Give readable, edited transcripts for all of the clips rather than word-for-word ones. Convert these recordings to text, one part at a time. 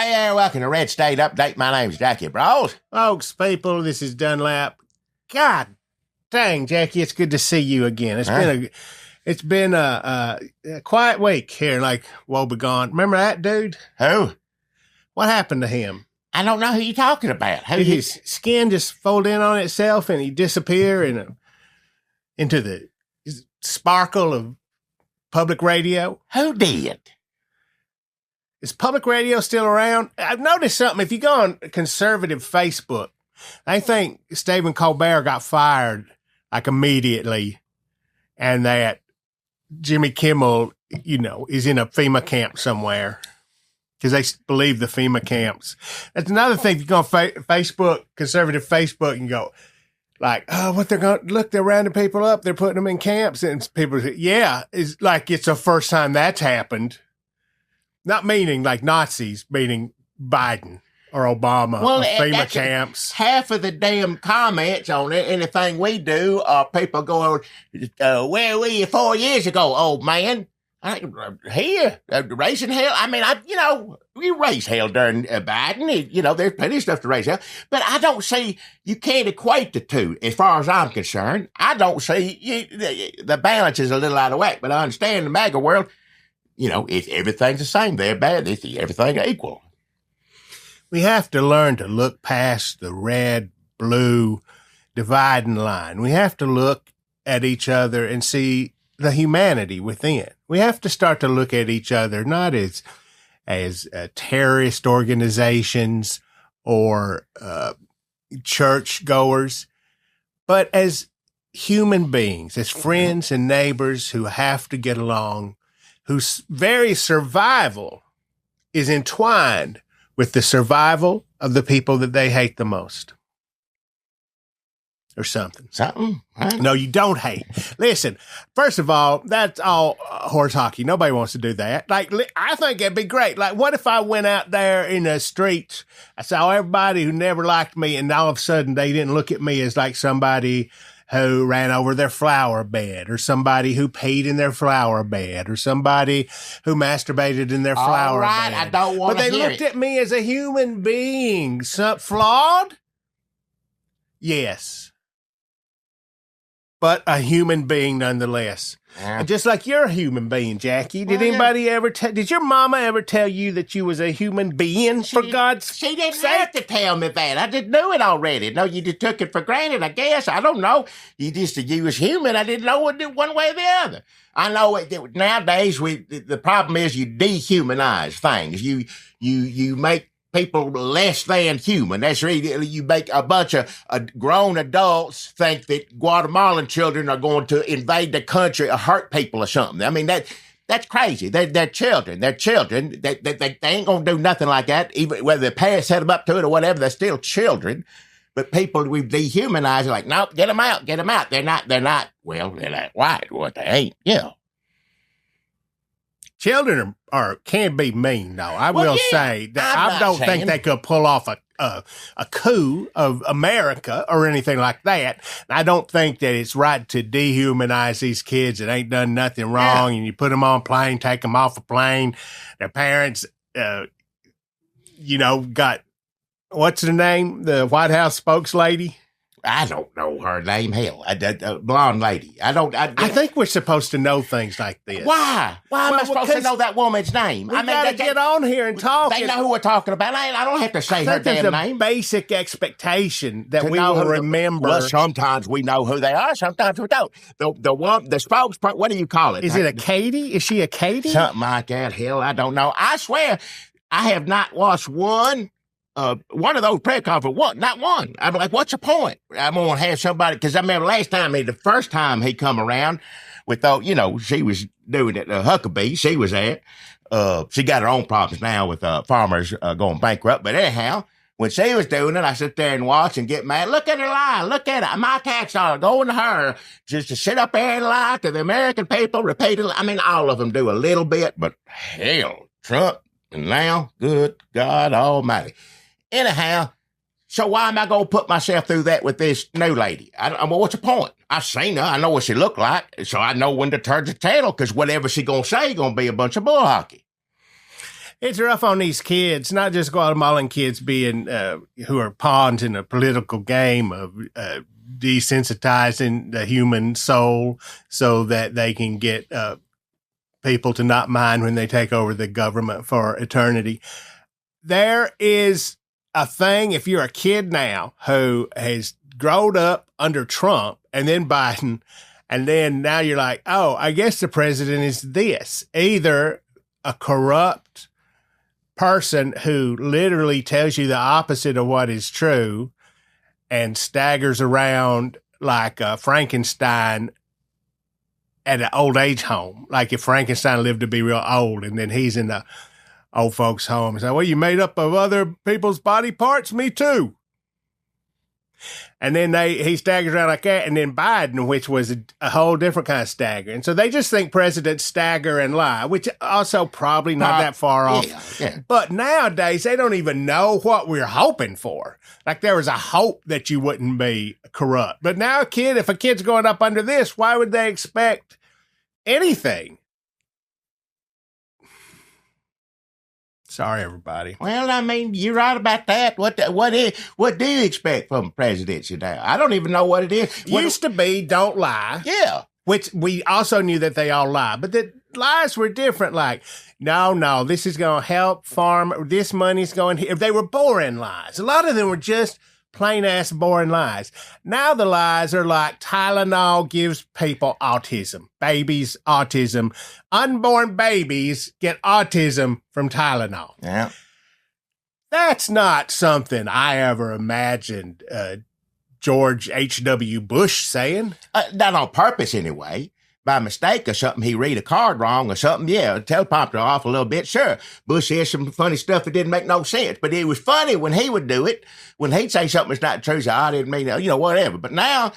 Hey there, welcome to Red State Update. My name's Jackie Brawls. Folks, people, this is Dunlap. God dang, Jackie, it's good to see you again. It's been a quiet week here, like woe begone. Remember that dude? Who? What happened to him? I don't know who you're talking about. Did his skin just fold in on itself and he disappear into the sparkle of public radio? Who did? Is public radio still around? I've noticed something. If you go on conservative Facebook, I think Stephen Colbert got fired like immediately, and that Jimmy Kimmel, is in a FEMA camp somewhere because they believe the FEMA camps. That's another thing. If you go on Facebook, conservative Facebook, and go like, oh, what they're going to look, they're rounding people up. They're putting them in camps. And people say, yeah, it's like it's the first time that's happened. Not meaning like Nazis, meaning Biden or Obama or FEMA camps. Half of the damn comments on anything we do are people going, where were you 4 years ago, old man? Here, raising hell. I mean, we raised hell during Biden. There's plenty of stuff to raise hell. But I don't see, you can't equate the two as far as I'm concerned. I don't see, the balance is a little out of whack. But I understand the MAGA world, everything's the same. They're bad. They see everything equal. We have to learn to look past the red, blue dividing line. We have to look at each other and see the humanity within. We have to start to look at each other not as terrorist organizations or church goers, but as human beings, as friends and neighbors who have to get along, whose very survival is entwined with the survival of the people that they hate the most. Or something. Something? Right. No, you don't hate. Listen, first of all, that's all horse hockey. Nobody wants to do that. Like, I think it'd be great. Like, what if I went out there in the streets, I saw everybody who never liked me, and all of a sudden they didn't look at me as like somebody who ran over their flower bed, or somebody who peed in their flower bed, or somebody who masturbated in their flower bed. I don't want to hear it. But they looked at me as a human being. Flawed? Yes. But a human being nonetheless. Yeah. And just like you're a human being, Jackie. Did anybody ever did your mama ever tell you that you was a human being, for God's sake? She didn't have to tell me that. I just knew it already. No, you just took it for granted, I guess. I don't know. You was human. I didn't know it one way or the other. I know nowadays the problem is you dehumanize things. You make people less than human. That's really, you make a bunch of grown adults think that Guatemalan children are going to invade the country or hurt people or something. I mean, that's crazy. They're children. They're children. They ain't going to do nothing like that. Even whether their parents set them up to it or whatever, they're still children. But people we've dehumanized are like, nope, get them out. They're not white. What they ain't, Children can be mean, though. I will say that I don't think they could pull off a coup of America or anything like that. I don't think that it's right to dehumanize these kids that ain't done nothing wrong, and you put them on a plane, take them off a plane. Their parents, got, what's her name? The White House spokeslady? I don't know her name. Hell, a blonde lady. I think we're supposed to know things like this. Why? Why am I supposed to know that woman's name? We gotta get on here and talk. They know who we're talking about. I don't have to say her damn name. Basic expectation that we will remember. Well, sometimes we know who they are. Sometimes we don't. The spokesperson. What do you call it? Is it a Katie? Is she a Katie? Something like that. Hell, I don't know. I swear, I have not watched one of those press conferences, not one. I'm like, what's the point? I'm going to have somebody, because I remember the first time he come around with, she was doing it, Huckabee, she was there. She got her own problems now with farmers going bankrupt. But anyhow, when she was doing it, I sit there and watch and get mad. Look at her lie. Look at it. My tax dollar going to her just to sit up there and lie to the American people repeatedly. I mean, all of them do a little bit, but hell, Trump, and now, good God Almighty. Anyhow, so why am I going to put myself through that with this new lady? What's the point? I've seen her. I know what she looked like, so I know when to turn the channel, because whatever she going to say going to be a bunch of bull hockey. It's rough on these kids, not just Guatemalan kids being who are pawns in a political game of desensitizing the human soul so that they can get people to not mind when they take over the government for eternity. There is a thing, if you're a kid now who has grown up under Trump and then Biden, and then now you're like, oh, I guess the president is this. Either a corrupt person who literally tells you the opposite of what is true and staggers around like Frankenstein at an old age home. Like if Frankenstein lived to be real old and then he's in the old folks' home and say, well, you made up of other people's body parts? Me too. And then he staggers around like that. And then Biden, which was a whole different kind of stagger. And so they just think presidents stagger and lie, which also probably not that far off. Yeah. But nowadays, they don't even know what we're hoping for. Like there was a hope that you wouldn't be corrupt. But now if a kid's going up under this, why would they expect anything? Sorry, everybody. Well, I mean, you're right about that. What do you expect from a presidency now? I don't even know what it is. Used to be don't lie. Yeah. Which we also knew that they all lie. But the lies were different. Like, no, this is going to help farm. This money's going here. They were boring lies. A lot of them were just plain ass boring lies. Now the lies are like Tylenol gives people autism. Babies, autism. Unborn babies get autism from Tylenol. Yeah. That's not something I ever imagined George H.W. Bush saying. Not on purpose anyway. By mistake or something, he read a card wrong or something. Yeah, teleprompter off a little bit. Sure, Bush said some funny stuff that didn't make no sense, but it was funny when he would do it. When he'd say something that's not true, so I didn't mean, whatever. But now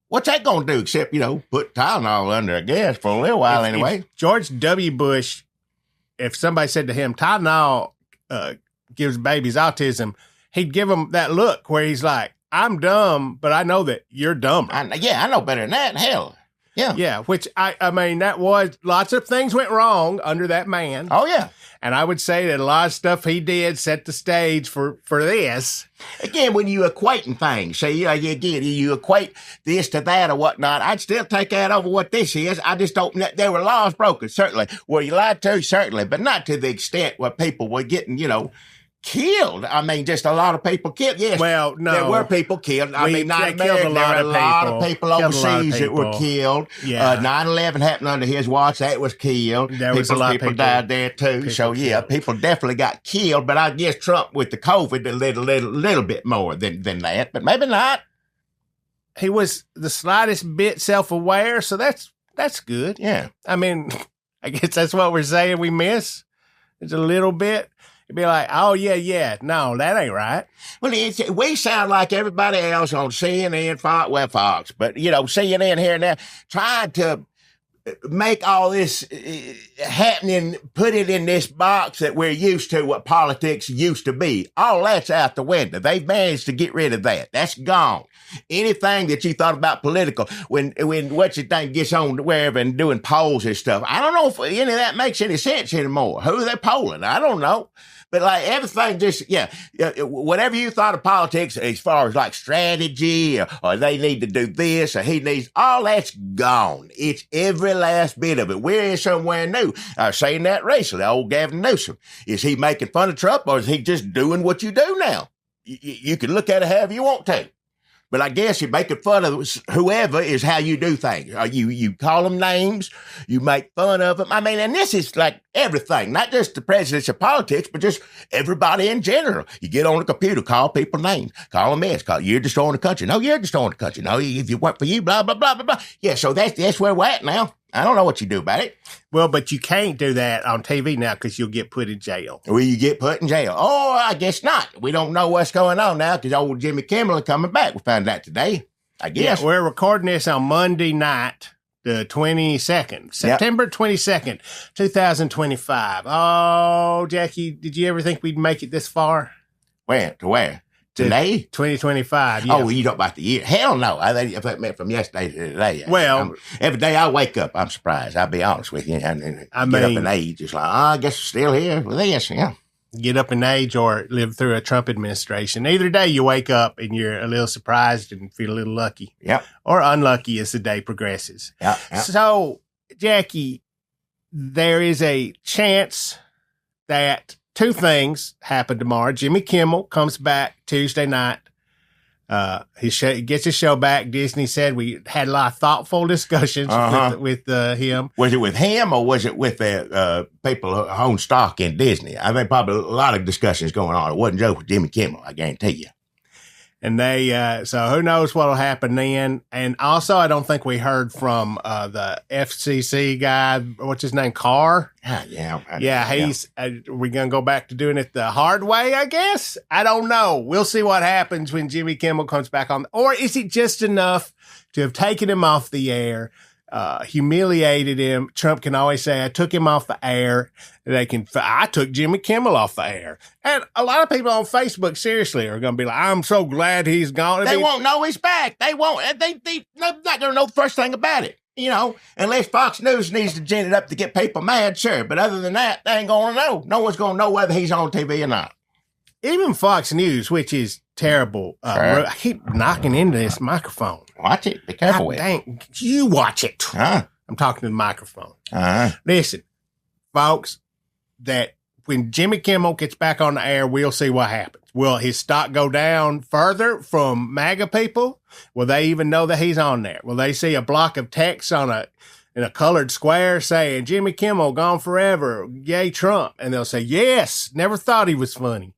what's that going to do except, put Tylenol under, I guess, for a little while anyway. If George W. Bush, if somebody said to him, Tylenol gives babies autism, he'd give him that look where he's like, I'm dumb, but I know that you're dumber. I know better than that. Hell. Yeah. Yeah, which I mean, that was lots of things went wrong under that man. Oh, yeah. And I would say that a lot of stuff he did set the stage for this. Again, when you equating things, say, you equate this to that or whatnot, I'd still take that over what this is. I just don't, there were laws broken, certainly. Were you lied to? Certainly. But not to the extent where people were getting, killed. I mean, just a lot of people killed. Yes. Well, no. There were people killed. I mean, not America. There were a lot of people overseas that were killed. Yeah. 9/11 happened under his watch. That was killed. There was a lot of people died there too. So, yeah, people definitely got killed. But I guess Trump with the COVID a little bit more than that. But maybe not. He was the slightest bit self-aware. So that's good. Yeah. I mean, I guess that's what we're saying we miss. It's a little bit. Be like, oh, yeah, no, that ain't right. Well, we sound like everybody else on CNN, Fox, but, CNN here and there, trying to make all this happening, put it in this box that we're used to, what politics used to be. All that's out the window. They've managed to get rid of that. That's gone. Anything that you thought about political, when what's your thing gets on wherever and doing polls and stuff, I don't know if any of that makes any sense anymore. Who are they polling? I don't know. But like everything just, whatever you thought of politics as far as like strategy or they need to do this or he needs, all that's gone. It's every last bit of it. We're in somewhere new. I was saying that recently, old Gavin Newsom. Is he making fun of Trump or is he just doing what you do now? You can look at it however you want to. But I guess you're making fun of whoever is how you do things. You call them names, you make fun of them. I mean, and this is like everything, not just the presidential politics, but just everybody in general. You get on the computer, call people names, call them this, you're destroying the country. No, you're destroying the country. No, if you work for you, blah, blah, blah, blah, blah. Yeah, so that's where we're at now. I don't know what you do about it. Well, but you can't do that on TV now because you'll get put in jail. Will you get put in jail? Oh, I guess not. We don't know what's going on now because old Jimmy Kimmel is coming back. We found that today, I guess. Yeah, we're recording this on Monday night, the 22nd, September 22nd, 2025. Oh, Jackie, did you ever think we'd make it this far? Where? To where? Today? 2025. Yeah. Oh, you talk about the year? Hell no. I think if it meant from yesterday to today. Well, every day I wake up, I'm surprised. I'll be honest with you. And get up in age. It's like, I guess we're still here with this. Yeah. Get up in age or live through a Trump administration. Either day you wake up and you're a little surprised and feel a little lucky. Yep. Or unlucky as the day progresses. Yep. So, Jackie, there is a chance that two things happen tomorrow. Jimmy Kimmel comes back Tuesday night. He gets his show back. Disney said we had a lot of thoughtful discussions with him. Was it with him or was it with the people who own stock in Disney? I think probably a lot of discussions going on. It wasn't just with Jimmy Kimmel, I guarantee you. And they, so who knows what'll happen then. And also, I don't think we heard from the FCC guy. What's his name? Carr? Yeah. He's, we're going to go back to doing it the hard way, I guess. I don't know. We'll see what happens when Jimmy Kimmel comes back on. Or is it just enough to have taken him off the air, humiliated him? Trump can always say, I took him off the air. I took Jimmy Kimmel off the air. And a lot of people on Facebook seriously are going to be like, I'm so glad he's gone. They won't know he's back. They won't. They're not going to know the first thing about it. You know, unless Fox News needs to gin it up to get people mad, sure. But other than that, they ain't going to know. No one's going to know whether he's on TV or not. Even Fox News, which is terrible. Sure. I keep knocking into this microphone. Watch it. Be careful with it. Dang, you watch it. I'm talking to the microphone. Listen, folks, that when Jimmy Kimmel gets back on the air, we'll see what happens. Will his stock go down further from MAGA people? Will they even know that he's on there? Will they see a block of text in a colored square saying, Jimmy Kimmel gone forever, yay Trump? And they'll say, yes, never thought he was funny.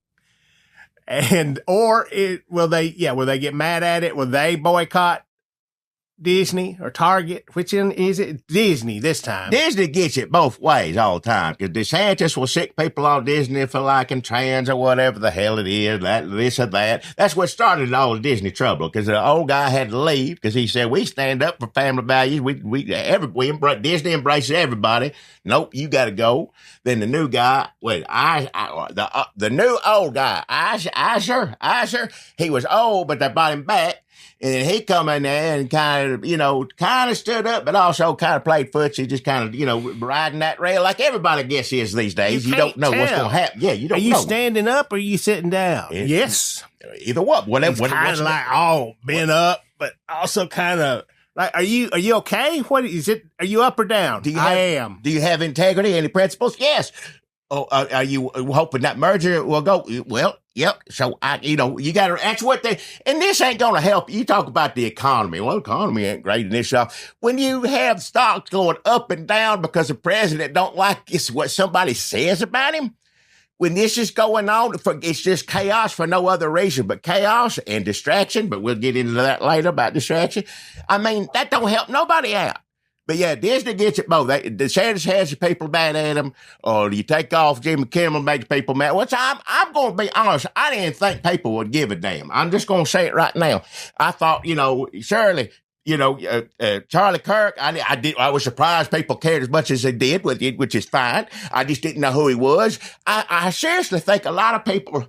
Will they get mad at it? Will they boycott Disney or Target? Which is it? Disney this time. Disney gets it both ways all the time. Because DeSantis will sick people on Disney for liking trans or whatever the hell it is, this or that. That's what started all the Disney trouble. Because the old guy had to leave because he said, we stand up for family values. Disney embraces everybody. Nope, you got to go. Then the new guy, the new old guy, Asher, he was old, but they brought him back. And then he come in there and kind of stood up, but also kind of played footsie, just kind of, riding that rail like everybody gets is these days. You don't know what's going to happen. Yeah, you don't know. Are you standing up or are you sitting down? Yes. Either what. Whatever. Kind of like, bent up, but also kind of like, are you okay? What is it? Are you up or down? I am. Do you have integrity, any principles? Yes. Oh, are you hoping that merger will go? Well, yep. So, you got to, that's what and this ain't going to help. You talk about the economy. Well, the economy ain't great in this shop. When you have stocks going up and down because the president don't like what somebody says about him, when this is going on, it's just chaos for no other reason but chaos and distraction. But we'll get into that later about distraction. I mean, that don't help nobody out. But yeah, Disney gets it both. DeSantis has the people mad at him, or you take off Jimmy Kimmel and make the people mad. Which I'm going to be honest, I didn't think people would give a damn. I'm just going to say it right now. I thought, surely, Charlie Kirk, I was surprised people cared as much as they did, which is fine. I just didn't know who he was. I seriously think a lot of people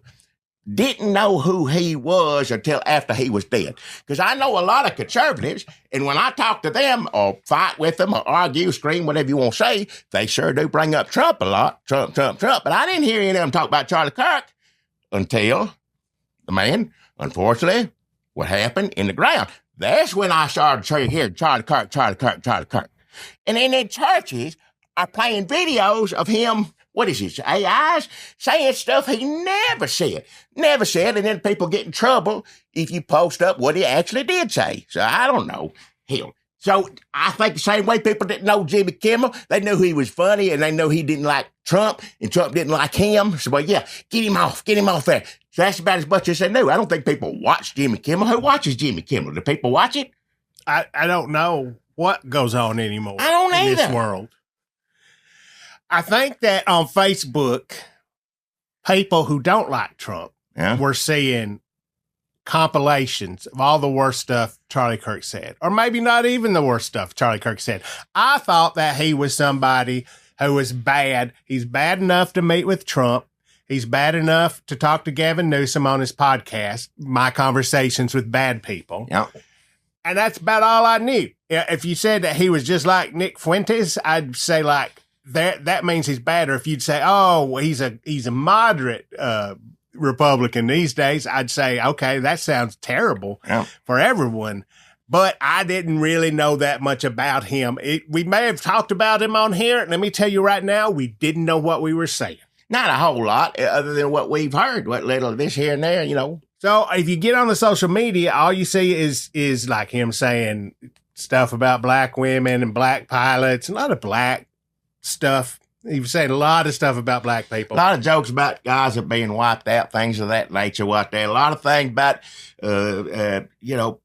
didn't know who he was until after he was dead. Because I know a lot of conservatives, and when I talk to them or fight with them or argue, scream, whatever you want to say, they sure do bring up Trump a lot. Trump. But I didn't hear any of them talk about Charlie Kirk until the man, unfortunately, what happened in the ground. That's when I started hearing Charlie Kirk. And then in churches are playing videos of him. What is it? AIs saying stuff he never said. And then people get in trouble if you post up what he actually did say. So I don't know. Hell. So I think the same way people didn't know Jimmy Kimmel, they knew he was funny and they knew he didn't like Trump and Trump didn't like him. So, yeah, get him off there. So that's about as much as they knew. I don't think people watch Jimmy Kimmel. Who watches Jimmy Kimmel? Do people watch it? I don't know what goes on anymore. I don't either. In this world. I think that on Facebook, people who don't like Trump were seeing compilations of all the worst stuff Charlie Kirk said, or maybe not even the worst stuff Charlie Kirk said. I thought that he was somebody who was bad. He's bad enough to meet with Trump. He's bad enough to talk to Gavin Newsom on his podcast, My Conversations with Bad People. Yeah. And that's about all I knew. If you said that he was just like Nick Fuentes, I'd say like that means he's bad. Or if you'd say, oh, he's a moderate Republican these days, I'd say, okay, that sounds terrible for everyone. But I didn't really know that much about him. We may have talked about him on here. Let me tell you right now, we didn't know what we were saying. Not a whole lot, other than what we've heard, what little of this here and there, you know. So if you get on the social media, all you see is like him saying stuff about black women and black pilots, a lot of black stuff. He was saying a lot of stuff about black people. A lot of jokes about guys that being wiped out, things of that nature, what there. A lot of things about,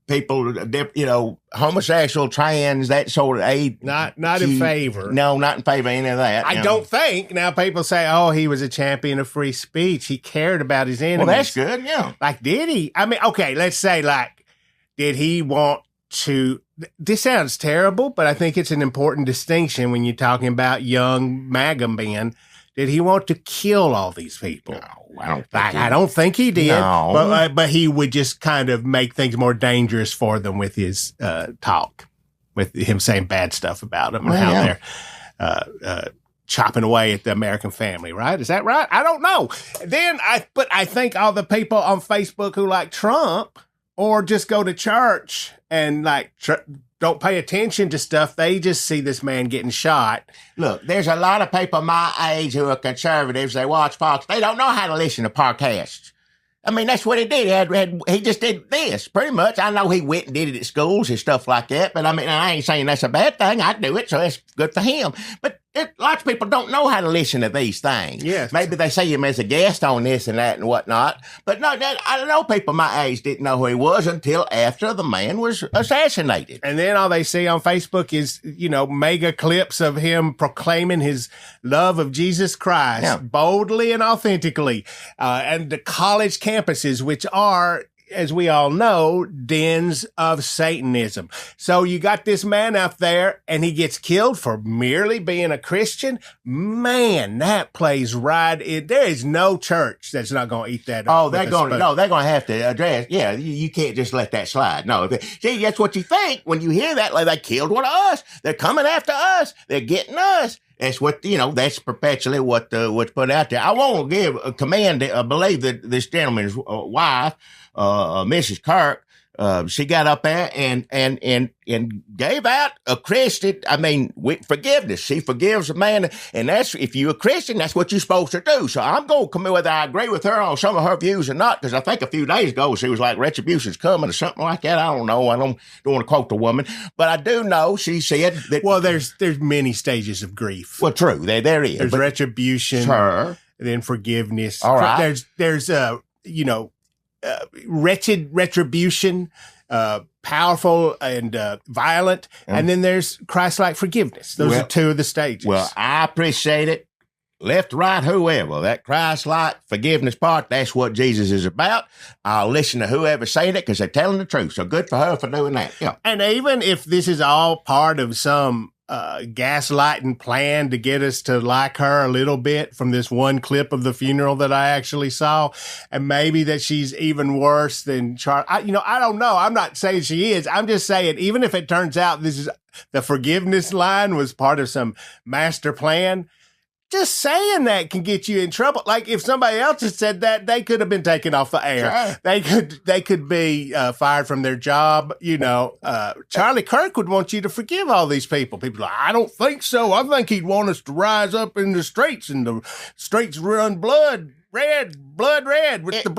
people, homosexual, trans, that sort of aid. Not in favor. No, not in favor of any of that. I don't think. Now people say, oh, he was a champion of free speech. He cared about his enemies. Well, that's good, yeah. Like, did he? I mean, okay, let's say, like, did he want to... This sounds terrible, but I think it's an important distinction when you're talking about young MAGA men. Did he want to kill all these people? No, I don't think I don't think he did. No. But he would just kind of make things more dangerous for them with his talk, with him saying bad stuff about them and how they're chopping away at the American family, right? Is that right? I don't know. But I think all the people on Facebook who like Trump or just go to church and like don't pay attention to stuff. They just see this man getting shot. Look, there's a lot of people my age who are conservatives. They watch Fox. They don't know how to listen to podcasts. I mean, that's what he did. He just did this, pretty much. I know he went and did it at schools and stuff like that, but I mean, I ain't saying that's a bad thing. I do it, so that's good for him. But lots of people don't know how to listen to these things. Yes. Maybe they see him as a guest on this and that and whatnot. But no, I know people my age didn't know who he was until after the man was assassinated. And then all they see on Facebook is, mega clips of him proclaiming his love of Jesus Christ boldly and authentically. And the college campuses, which are, as we all know, dens of Satanism. So you got this man out there and he gets killed for merely being a Christian. Man, that plays right in. There is no church that's not going to eat that up. Oh, they're going to have to address. Yeah, you can't just let that slide. No. See, that's what you think when you hear that. Like, they killed one of us. They're coming after us. They're getting us. That's what, that's perpetually what's put out there. I want to give a command. I believe that this gentleman's wife, Mrs. Kirk, she got up there and gave out a Christian, forgiveness. She forgives a man. And that's, if you're a Christian, that's what you're supposed to do. So I'm going to come in whether I agree with her on some of her views or not, because I think a few days ago she was like, retribution's coming or something like that. I don't know. I don't want to quote the woman, but I do know she said that. Well, there's many stages of grief. Well, true. There is. There's retribution. Sure. Then forgiveness. All right. There's wretched retribution, powerful and violent, and then there's Christ-like forgiveness. Those are two of the stages. Well, I appreciate it. Left, right, whoever. That Christ-like forgiveness part, that's what Jesus is about. I'll listen to whoever's saying it because they're telling the truth. So good for her for doing that. Yeah. And even if this is all part of some gaslighting plan to get us to like her a little bit from this one clip of the funeral that I actually saw, and maybe that she's even worse than Charlie. I don't know. I'm not saying she is. I'm just saying, even if it turns out this is the forgiveness line was part of some master plan, just saying that can get you in trouble. Like, if somebody else had said that, they could have been taken off the air. Sure. They could be fired from their job. Charlie Kirk would want you to forgive all these people. People are like, I don't think so. I think he'd want us to rise up in the streets, and the streets run blood red with the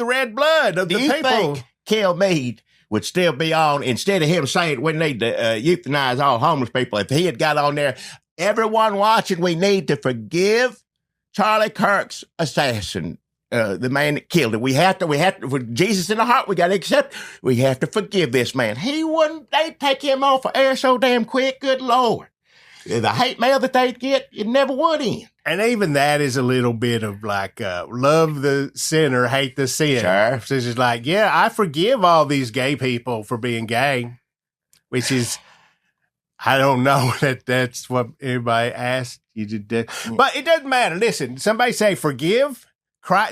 red blood of the people. Do you think Kel Meade would still be on, instead of him saying we need to euthanize all homeless people, if he had got on there, everyone watching, we need to forgive Charlie Kirk's assassin, the man that killed him. We have to, with Jesus in the heart, we got to accept, we have to forgive this man. They'd take him off the air so damn quick, good Lord. The hate mail that they'd get, it never would end. And even that is a little bit of like, love the sinner, hate the sin. Sure. So it's just like, yeah, I forgive all these gay people for being gay, which is, I don't know that that's what everybody asked You did, but it doesn't matter. Listen, somebody say forgive.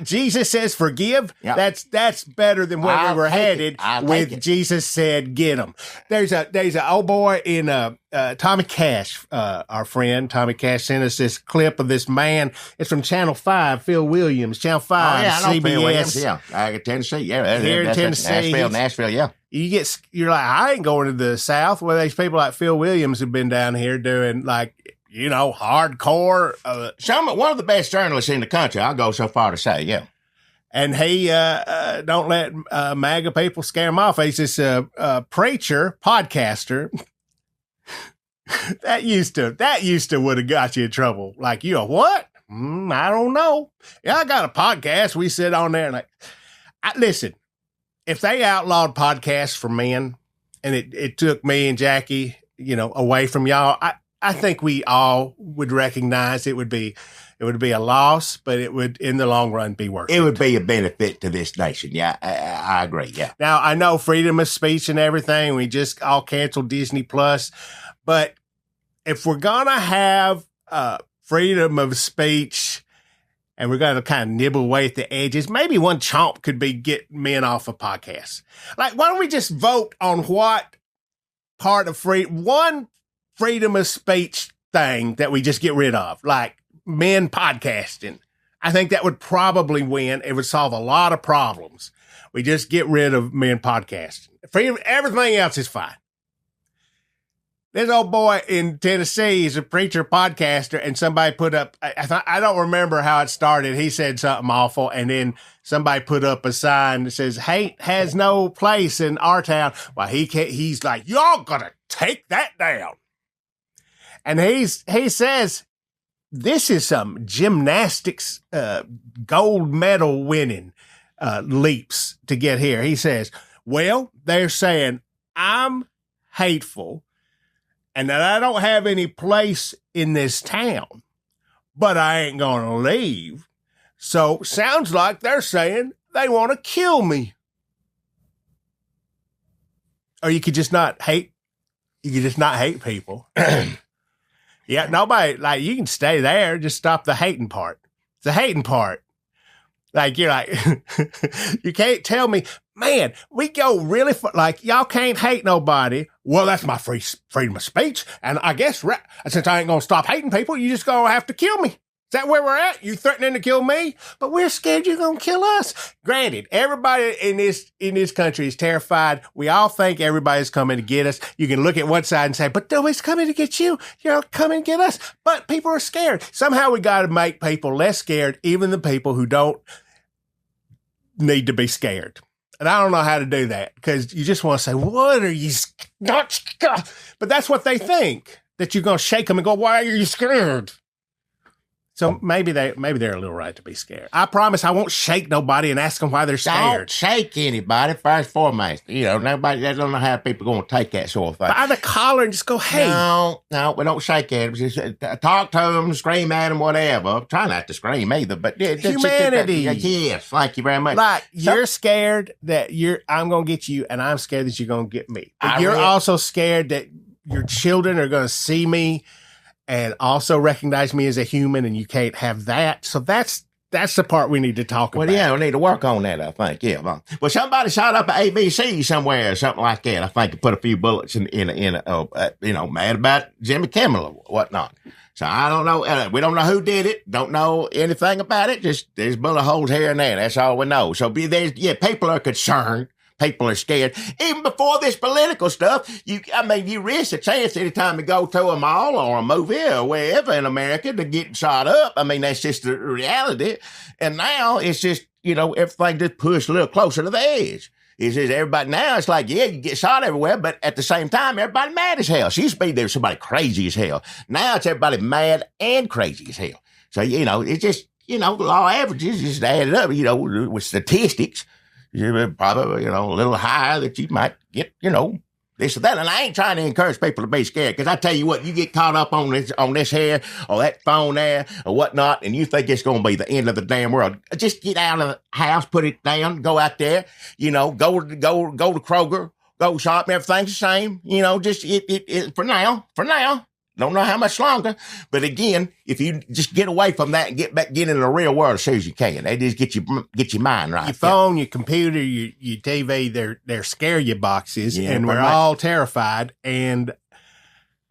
Jesus says forgive. Yep. That's better than where we were headed with it. Jesus said get them. There's a old boy in Tommy Cash, our friend Tommy Cash sent us this clip of this man. It's from Channel 5, Phil Williams, Channel 5, I know CBS. Phil Williams, yeah, Tennessee, yeah, Here in Tennessee, Nashville, yeah. You're like, I ain't going to the South where these people like Phil Williams have been down here doing like, hardcore. One of the best journalists in the country, I'll go so far to say, yeah. And he don't let MAGA people scare him off. He's this preacher, podcaster. that used to would have got you in trouble. Like, what? I don't know. Yeah, I got a podcast. We sit on there and listen, if they outlawed podcasts for men and it took me and Jackie, away from y'all, I think we all would recognize it would be a loss, but it would, in the long run, be worth it. It would be a benefit to this nation. Yeah, I agree. Yeah. Now, I know freedom of speech and everything. We just all canceled Disney Plus, but if we're gonna have freedom of speech and we're gonna kind of nibble away at the edges, maybe one chomp could be get men off of podcasts. Like, why don't we just vote on what part of one freedom of speech thing that we just get rid of, like men podcasting? I think that would probably win. It would solve a lot of problems. We just get rid of men podcasting. Freedom, everything else is fine. This old boy in Tennessee is a preacher podcaster, and somebody put up, I don't remember how it started. He said something awful, and then somebody put up a sign that says, hate has no place in our town. Well, he's like, y'all gotta take that down. And he says, this is some gymnastics, gold medal winning, leaps to get here. He says, well, they're saying I'm hateful and that I don't have any place in this town, but I ain't going to leave. So sounds like they're saying they want to kill me. Or you could just not hate. You could just not hate people. Yeah, nobody, like, you can stay there, just stop the hating part. It's the hating part. Like, you're like, you can't tell me, man, we go really far, like, y'all can't hate nobody. Well, that's my freedom of speech. And I guess, since I ain't going to stop hating people, you just going to have to kill me. Is that where we're at? You threatening to kill me? But we're scared you're going to kill us. Granted, everybody in this country is terrified. We all think everybody's coming to get us. You can look at one side and say, but nobody's coming to get you. You're coming to get us. But people are scared. Somehow we got to make people less scared, even the people who don't need to be scared. And I don't know how to do that because you just want to say, what are you not? But that's what they think, that you're going to shake them and go, why are you scared? So maybe they're a little right to be scared. I promise I won't shake nobody and ask them why they're scared. Don't shake anybody, first and foremost. Nobody, they don't know how people are going to take that sort of thing. By the collar and just go, hey. No, we don't shake at them. Just talk to them, scream at them, whatever. Try not to scream either, but humanity. Yes, thank you very much. Like, you're scared that I'm going to get you, and I'm scared that you're going to get me. But you're also scared that your children are going to see me and also recognize me as a human, and you can't have that. So that's the part we need to talk about. Well, yeah, we need to work on that, I think. Yeah. Well, somebody shot up an ABC somewhere or something like that. I think, and put a few bullets in mad about Jimmy Kimmel or whatnot. So I don't know. We don't know who did it. Don't know anything about it. Just there's bullet holes here and there. That's all we know. So people are concerned. People are scared. Even before this political stuff, you risk a chance anytime you go to a mall or a movie or wherever in America to get shot up. I mean, that's just the reality. And now it's just, everything just pushed a little closer to the edge. It's just everybody now, it's like, yeah, you get shot everywhere, but at the same time, everybody mad as hell. She used to be there somebody crazy as hhell. Now it's everybody mad and crazy as hell. So, it's just, law averages just added up, with statistics. You're probably, a little higher that you might get, this or that. And I ain't trying to encourage people to be scared, because I tell you what, you get caught up on this here or that phone there or whatnot, and you think it's going to be the end of the damn world. Just get out of the house, put it down, go out there, go to Kroger, go shop, everything's the same, just for now. Don't know how much longer. But again, if you just get away from that and get in the real world as soon as you can, they just get your mind right. Your phone, your computer, your TV, they're scare you boxes, and we're all terrified. And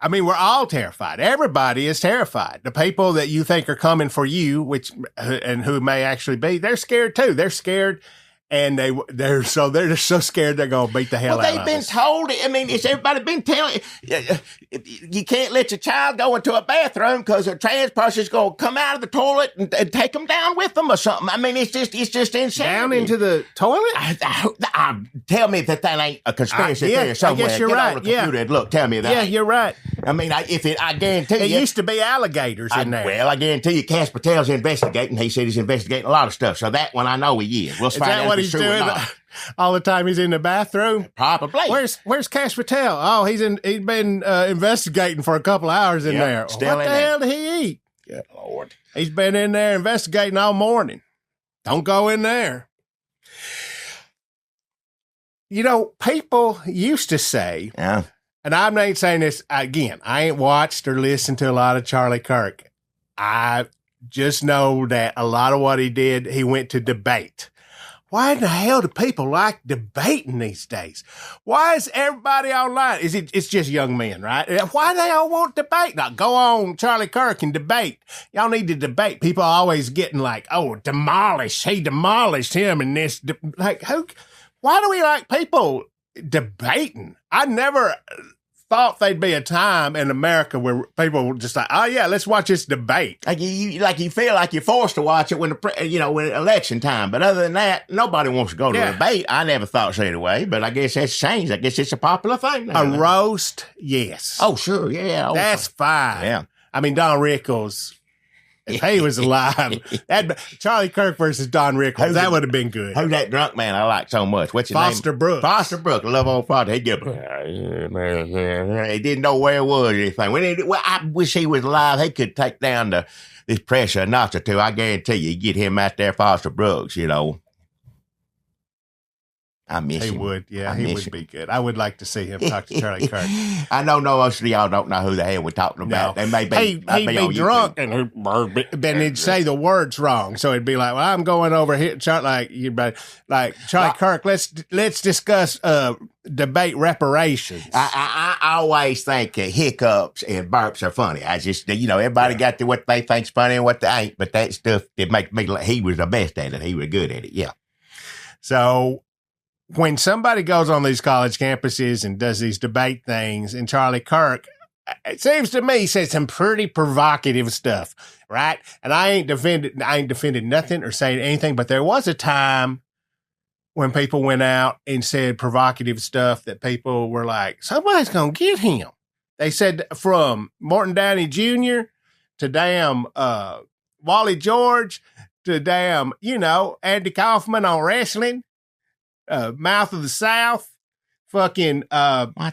I mean, we're all terrified. Everybody is terrified. The people that you think are coming for you, and who may actually be, they're scared too. They're scared. And they're just so scared they're going to beat the hell out of us. Well, they've been told. I mean, it's everybody been telling you can't let your child go into a bathroom because a trans person's going to come out of the toilet and take them down with them or something. I mean, it's just insane. Down into the toilet? Tell me that ain't a conspiracy theory somewhere. I guess you're Get right. on the computer and look. Tell me that. Yeah, you're right. I mean, I guarantee you. It used to be alligators in there. Well, I guarantee you, Cass Patel's investigating. He said he's investigating a lot of stuff. So that one I know he is. We'll find out what he's doing all the time. He's in the bathroom. Probably. Where's Cash Patel? Oh, he's been investigating for a couple of hours in there. What the hell did he eat? Good Lord. He's been in there investigating all morning. Don't go in there. You know, people used to say, and I'm not saying this again, I ain't watched or listened to a lot of Charlie Kirk. I just know that a lot of what he did, he went to debate. Why in the hell do people like debating these days? Why is everybody online? It's just young men, right? Why they all want debate? Now go on Charlie Kirk and debate. Y'all need to debate. People are always getting like, oh, demolish. He demolished him in this. Like, why do we like people debating? I never thought there'd be a time in America where people were just like, oh yeah, let's watch this debate. Like you feel like you're forced to watch it when when election time. But other than that, nobody wants to go to a debate. I never thought so anyway, but I guess that's changed. I guess it's a popular thing now. A roast, yes. Oh sure, yeah. That's fine. Yeah. I mean, Don Rickles, if he was alive, Charlie Kirk versus Don Rickles, that would have been good. Who's that drunk man I like so much? What's his name? Foster Brooks. Foster Brooks. I love old Foster. He didn't know where it was or anything. I wish he was alive. He could take down this pressure a notch or two. I guarantee you, get him out there, Foster Brooks, I miss him. He would, yeah, he would be good. I would like to see him talk to Charlie Kirk. I know most of y'all don't know who the hell we're talking about. No. They may be, he'd be drunk, and then he'd say the words wrong. So it'd be like, well, I'm going over here, Charlie Kirk, let's discuss debate reparations. I always think hiccups and burps are funny. I just, everybody got what they think's funny and what they ain't, but that stuff, it makes me like he was the best at it. He was good at it, yeah. So when somebody goes on these college campuses and does these debate things, and Charlie Kirk, it seems to me, said some pretty provocative stuff, right? And I ain't defended nothing or saying anything, but there was a time when people went out and said provocative stuff that people were like, somebody's going to get him. They said from Morton Downey Jr. to damn Wally George to damn, Andy Kaufman on wrestling. Mouth of the South, fucking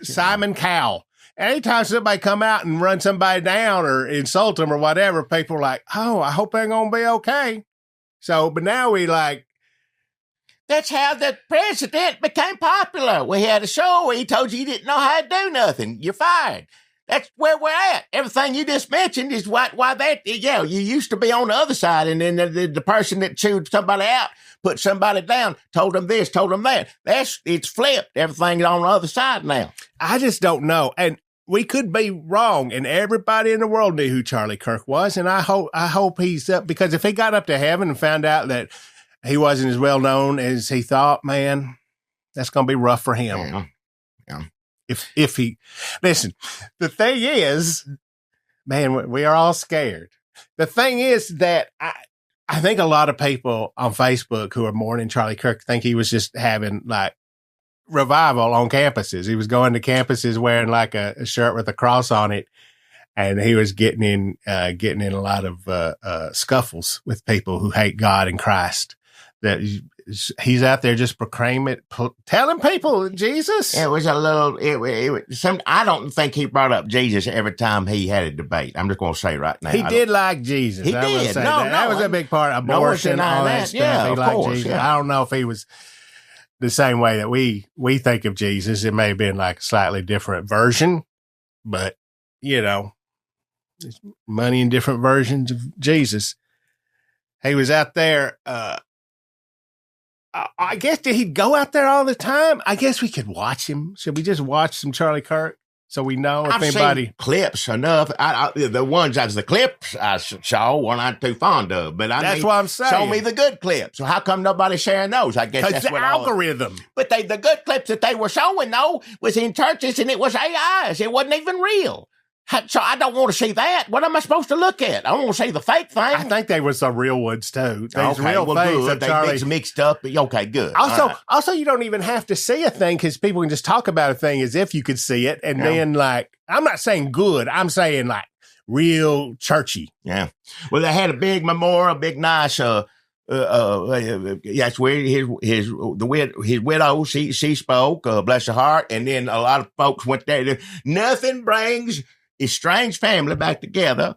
Simon Cowell. Anytime somebody come out and run somebody down or insult them or whatever, people are like, oh, I hope they're going to be okay. So, but now we like. That's how the president became popular. We had a show where he told you didn't know how to do nothing. You're fired. That's where we're at. Everything you just mentioned is why that, you used to be on the other side, and then the person that chewed somebody out, put somebody down, told them this, told them that. It's flipped. Everything's on the other side now. I just don't know. And we could be wrong, and everybody in the world knew who Charlie Kirk was, and I hope he's up, because if he got up to heaven and found out that he wasn't as well known as he thought, man, that's going to be rough for him. Yeah. If he, listen, the thing is, man, we are all scared. The thing is that I think a lot of people on Facebook who are mourning Charlie Kirk think he was just having like revival on campuses. He was going to campuses wearing like a shirt with a cross on it, and he was getting in a lot of scuffles with people who hate God and Christ. That he's out there just telling people Jesus. It was a little. I don't think he brought up Jesus every time he had a debate. I'm just going to say right now. He did like Jesus. He did. That was a big part of abortion, all that stuff. Yeah, he liked course, Jesus. yeah. I don't know if he was the same way that we think of Jesus. It may have been like a slightly different version, but money in different versions of Jesus. He was out there. I guess, did he go out there all the time? I guess we could watch him. Should we just watch some Charlie Kirk so we know if anybody... Seen clips enough. The ones as the clips I saw were not too fond of, but that's what I'm saying. Show me the good clips. So how come nobody's sharing those? I guess that's the algorithm. But the good clips that they were showing though was in churches and it was AIs. It wasn't even real. So I don't want to see that. What am I supposed to look at? I want to see the fake thing. I think they were some real ones too. These real things. Good. They mixed up. Okay, good. Also, you don't even have to see a thing because people can just talk about a thing as if you could see it, and then I'm not saying good. I'm saying like real churchy. Yeah. Well, they had a big memorial, big nice. That's where his widow she spoke. Bless her heart, and then a lot of folks went there. Nothing brings estranged family back together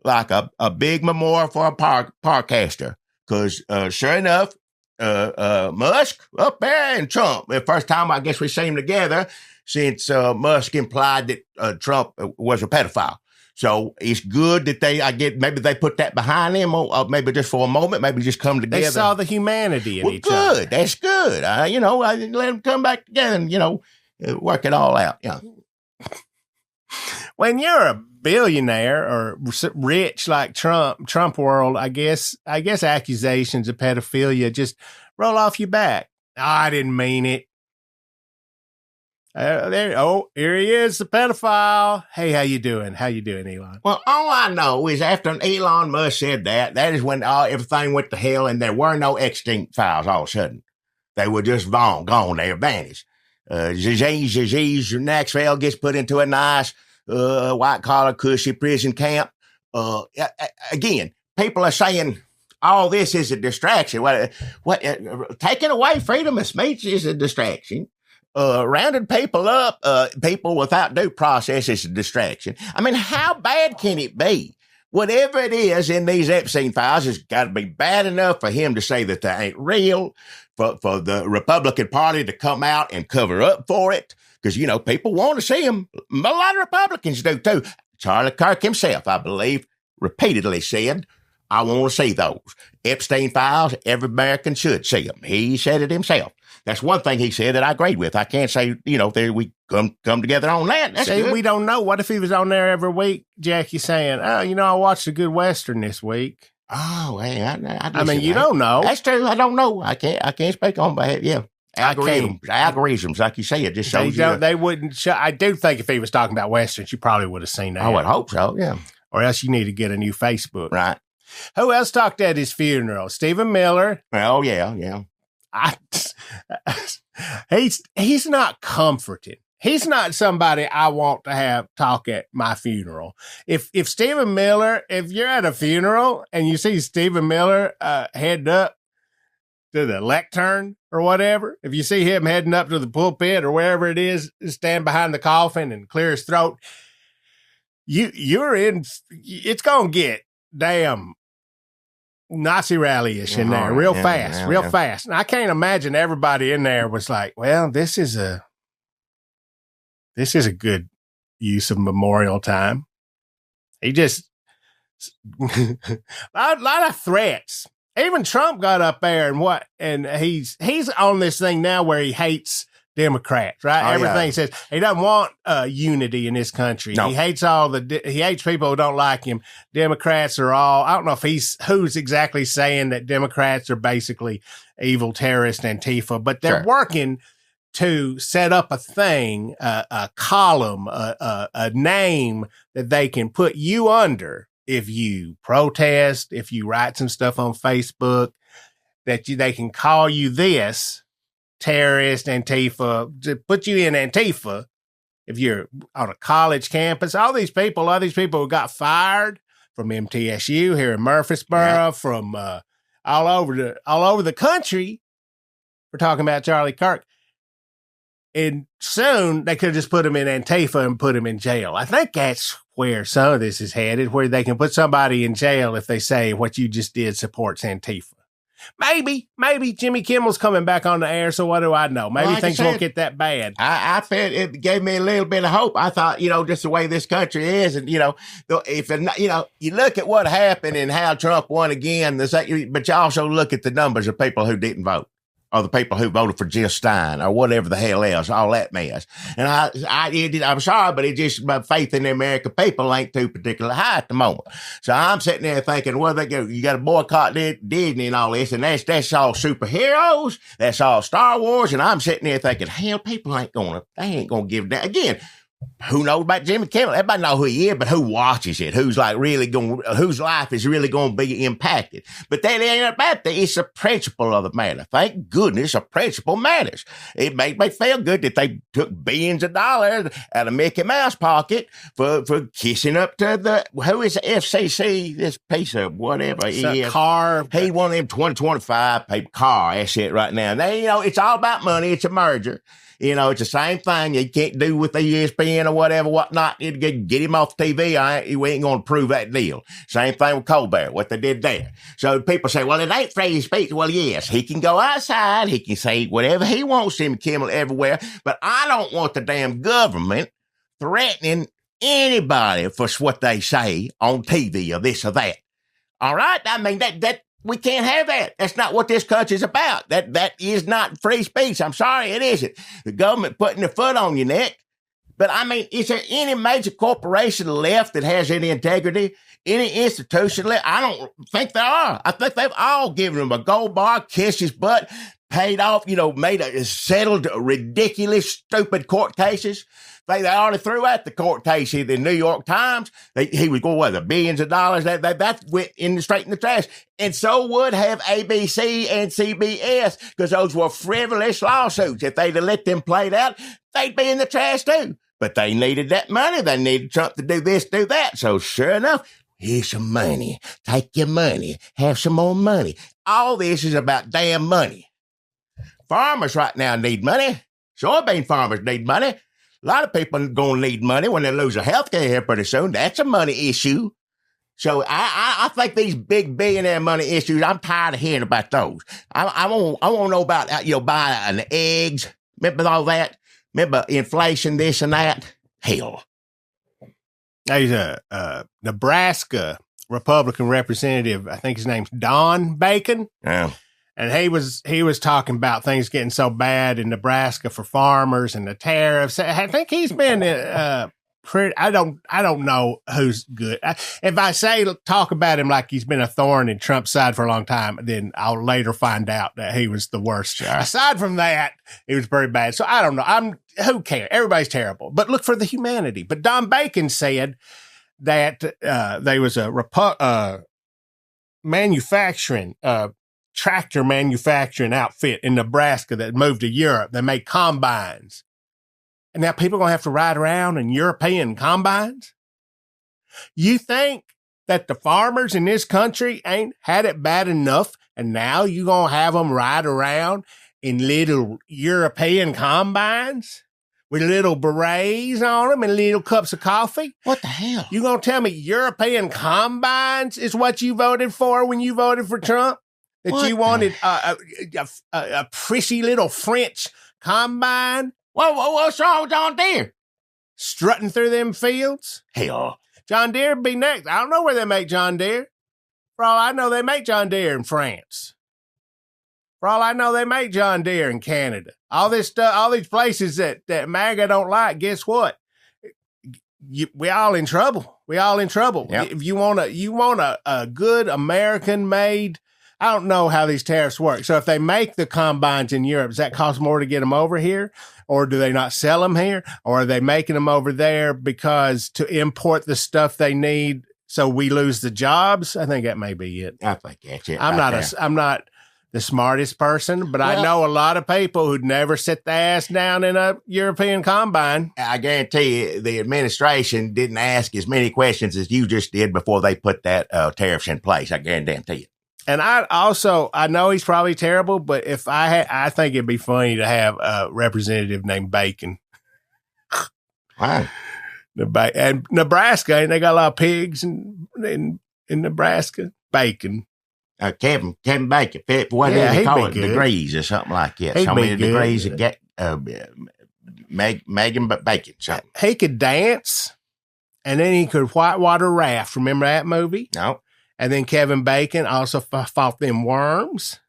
like a big memorial for a podcaster. Because sure enough, Musk up there and Trump, the first time I guess we seen them together since Musk implied that Trump was a pedophile. So it's good that maybe they put that behind him, or maybe just for a moment, maybe just come together. They saw the humanity in each other. Good. That's good. I let them come back together and, work it all out. Yeah. When you're a billionaire or rich like Trump world, I guess accusations of pedophilia just roll off your back. Oh, I didn't mean it. Here he is, the pedophile. Hey, how you doing? How you doing, Elon? Well, all I know is after Elon Musk said that is when everything went to hell and there were no extinct files all of a sudden. They were just gone. They were vanished. Maxwell gets put into a nice white-collar, cushy prison camp. Again, people are saying all this is a distraction. What taking away freedom of speech is a distraction. Rounding people up, people without due process is a distraction. I mean, how bad can it be? Whatever it is in these Epstein files has got to be bad enough for him to say that they ain't real, for the Republican Party to come out and cover up for it. Because, people want to see him. A lot of Republicans do, too. Charlie Kirk himself, I believe, repeatedly said, I want to see those. Epstein files, every American should see them. He said it himself. That's one thing he said that I agreed with. I can't say, we come together on that. That's good. We don't know. What if he was on there every week, Jackie, saying, I watched a good Western this week. Oh, hey, I mean, you don't know. That's true. I don't know. I can't speak on behalf. Yeah. Algorithms, like you say, it just shows you. They wouldn't. I do think if he was talking about Westerns, you probably would have seen that. I would hope so, yeah. Or else you need to get a new Facebook. Right. Who else talked at his funeral? Stephen Miller. Oh, yeah. He's not comforting. He's not somebody I want to have talk at my funeral. If Stephen Miller, if you're at a funeral and you see Stephen Miller heading up to the lectern or whatever, if you see him heading up to the pulpit or wherever it is, stand behind the coffin and clear his throat, you're in. It's gonna get damn Nazi rally-ish in there real fast. And I can't imagine everybody in there was like, well, this is a good use of memorial time. He just, a lot of threats. Even Trump got up there and he's on this thing now where he hates Democrats, right? Everything says he doesn't want unity in this country. No. He hates he hates people who don't like him. Democrats are all, I don't know if who's exactly saying that Democrats are basically evil terrorist Antifa, but they're working to set up a thing, a column, a name that they can put you under if you protest, if you write some stuff on Facebook, they can call you this. Terrorist, Antifa, to put you in Antifa if you're on a college campus. All these people who got fired from MTSU here in Murfreesboro, from all over the country for talking about Charlie Kirk. And soon they could just put him in Antifa and put him in jail. I think that's where some of this is headed, where they can put somebody in jail if they say what you just did supports Antifa. Maybe Jimmy Kimmel's coming back on the air, so what do I know? Maybe Like I things said, won't get that bad. I felt it gave me a little bit of hope. I thought, just the way this country is, and if you look at what happened and how Trump won again, but you also look at the numbers of people who didn't vote, or the people who voted for Jill Stein, or whatever the hell else, all that mess. And I'm sorry, but my faith in the American people ain't too particularly high at the moment. So I'm sitting there thinking, well, you got to boycott Disney and all this, and that's all superheroes, that's all Star Wars, and I'm sitting there thinking, hell, people ain't gonna give that again. Who knows about Jimmy Kimmel? Everybody know who he is, but who watches it? Whose life is really going to be impacted? But that ain't about that. It's the principle of the matter. Thank goodness a principle matters. It made me feel good that they took billions of dollars out of Mickey Mouse pocket for kissing up to who is the FCC, this piece of whatever he is. Car. He one of them 2025 paper car. That's it right now. Now, it's all about money. It's a merger. It's the same thing you can't do with the ESPN or whatnot. Get him off TV. We ain't going to prove that deal. Same thing with Colbert, what they did there. So people say, well, it ain't free speech. Well, yes, he can go outside. He can say whatever he wants, Jimmy Kimmel, everywhere. But I don't want the damn government threatening anybody for what they say on TV or this or that. All right? I mean, that we can't have that. That's not what this country's about. That is not free speech. I'm sorry, it isn't. The government putting their foot on your neck. But I mean, is there any major corporation left that has any integrity? Any institution left? I don't think there are. I think they've all given him a gold bar, kissed his butt, paid off, settled ridiculous, stupid court cases. They already threw out the court case in the New York Times. He was going, the billions of dollars. That went straight in the trash. And so would have ABC and CBS, because those were frivolous lawsuits. If they'd have let them play it out, they'd be in the trash too. But they needed that money. They needed Trump to do this, do that. So sure enough, here's some money. Take your money. Have some more money. All this is about damn money. Farmers right now need money. Soybean farmers need money. A lot of people are going to need money when they lose their health care here pretty soon. That's a money issue. So I think these big billionaire money issues, I'm tired of hearing about those. I want to know about, buying eggs. Remember all that? Remember inflation, this and that? Hell. There's a Nebraska Republican representative, I think his name's Don Bacon. Yeah. And he was talking about things getting so bad in Nebraska for farmers and the tariffs. I think he's been pretty. I don't know who's good. If I talk about him like he's been a thorn in Trump's side for a long time, then I'll later find out that he was the worst. Sure. Aside from that, he was pretty bad. So I don't know. Who cares? Everybody's terrible. But look for the humanity. But Don Bacon said that there was a tractor manufacturing outfit in Nebraska that moved to Europe. They made combines. And now people are going to have to ride around in European combines? You think that the farmers in this country ain't had it bad enough, and now you're going to have them ride around in little European combines with little berets on them and little cups of coffee? What the hell? You going to tell me European combines is what you voted for when you voted for Trump? That what you wanted a prissy little French combine? What's wrong with John Deere? Strutting through them fields? Hell. John Deere be next. I don't know where they make John Deere. For all I know, they make John Deere in France. For all I know, they make John Deere in Canada. All this stuff, all these places that MAGA don't like, guess what? We all in trouble. We all in trouble. Yep. If you want a good American-made, I don't know how these tariffs work. So if they make the combines in Europe, does that cost more to get them over here? Or do they not sell them here? Or are they making them over there because to import the stuff they need so we lose the jobs? I think that may be it. I think that's it. I'm not the smartest person, but I know a lot of people who'd never sit their ass down in a European combine. I guarantee you the administration didn't ask as many questions as you just did before they put that tariffs in place. I guarantee you. And I know he's probably terrible, but if I think it'd be funny to have a representative named Bacon. Wow. And Nebraska, and they got a lot of pigs in Nebraska. Bacon. Kevin Bacon. What Yeah, do they he'd call be it? good. Degrees or something like that. He'd So be many good. degrees of Megan Bacon. Something. He could dance, and then he could whitewater raft. Remember that movie? No. And then Kevin Bacon also fought them worms.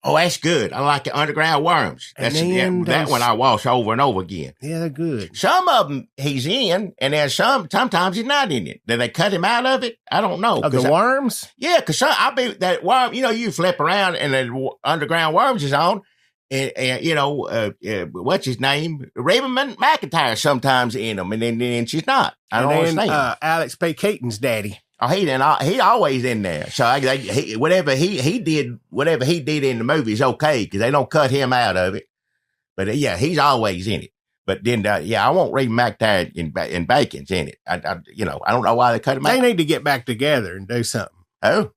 Oh, that's good. I like the underground worms. And That's then that one I watch over and over again. Yeah, they're good. Some of them he's in, and there's sometimes he's not in it. Did they cut him out of it? I don't know. Of the worms? Yeah, because I'll be that worm. You flip around and the underground worms is on, and what's his name? Raymond McIntyre sometimes in them, and then she's not. I don't understand. Alex P. Keaton's daddy. Oh, he always in there. So whatever he did in the movie is okay because they don't cut him out of it. But yeah, he's always in it. But then I won't read McIntyre in Bacon's in it. I don't know why they cut him out. They need to get back together and do something. Oh,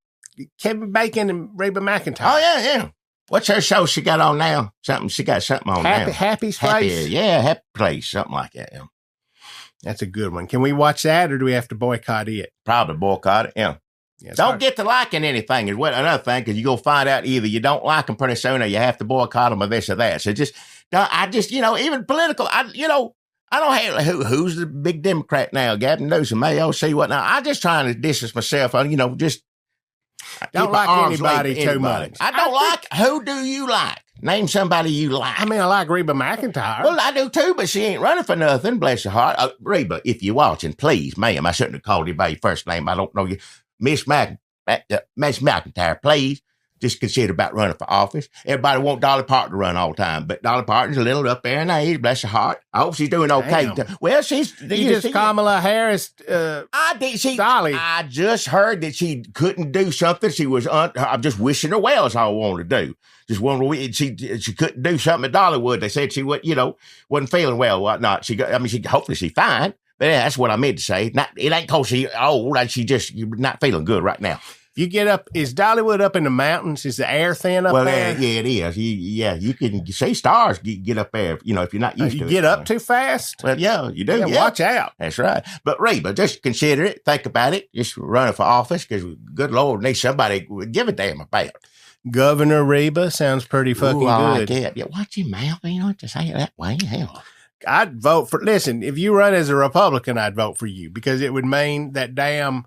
Kevin Bacon and Reba McIntyre. Oh yeah. What's her show she got on now? She got something on now. Happy Place. Happy Place, something like that. Yeah. That's a good one. Can we watch that, or do we have to boycott it? Probably boycott it. Yeah. Don't get to liking anything is what another thing, because you're gonna find out either you don't like them pretty soon, or you have to boycott them, or this or that. So even political. I don't have who's the big Democrat now, Gavin Newsom, AOC, whatnot. I'm just trying to distance myself. Just don't like anybody too much. I don't like. Who do you like? Name somebody you like. I mean, I like Reba McIntyre. Well, I do too, but she ain't running for nothing. Bless your heart, Reba. If you're watching, please, ma'am. I shouldn't have called you by your first name. I don't know you, Miss McIntyre. Please, just consider about running for office. Everybody want Dolly Parton to run all the time, but Dolly Parton's a little up there in age. Bless her heart. I hope she's doing okay. Damn. Well, she's Kamala Harris. Dolly. I just heard that she couldn't do something. She was. I'm just wishing her well. Is all I wanted to do. Just wondering, she couldn't do something at Dollywood. They said she wasn't feeling well, whatnot. Hopefully she's fine. But yeah, that's what I meant to say. It ain't because she's old. She just not feeling good right now. You get up, is Dollywood up in the mountains? Is the air thin up there? Yeah, it is. You can see stars get up there, if you're not used to it. You get up too fast? Well, yeah, you do. Yeah. Watch out. That's right. But Reba, just consider it. Think about it. Just running for office because, good Lord, need somebody would give a damn about. Governor Reba sounds pretty fucking good. Like that. Yeah, watch your mouth. You don't have to say it that way. Hell. I'd vote for, listen, if you run as a Republican, I'd vote for you because it would mean that damn,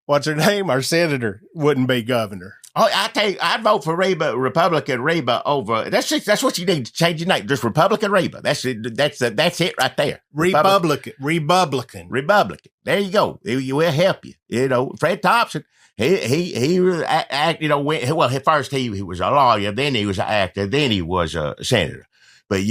what's her name? Our senator wouldn't be governor. Oh, I tell you, I'd vote for Reba, Republican Reba over. That's what you need to change your name. Just Republican Reba. That's it. That's it right there. Republican. There you go. It will help you. Fred Thompson. He went, first he was a lawyer, then he was an actor, then he was a senator. But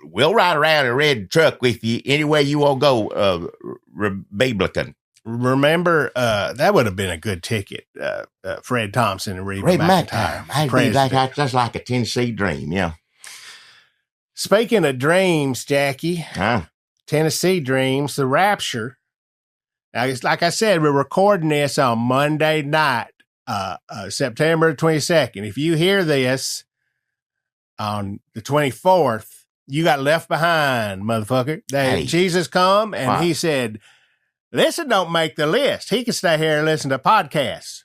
we'll ride around in a red truck with you anywhere you want to go. Republican. Remember, that would have been a good ticket. Fred Thompson and Reba McIntyre. That's like a Tennessee dream, yeah. Speaking of dreams, Jackie, Tennessee dreams, the Rapture. Now, it's like I said, we're recording this on Monday night, September 22nd. If you hear this on the 24th, you got left behind, motherfucker. Jesus come and he said, listen, don't make the list. He can stay here and listen to podcasts.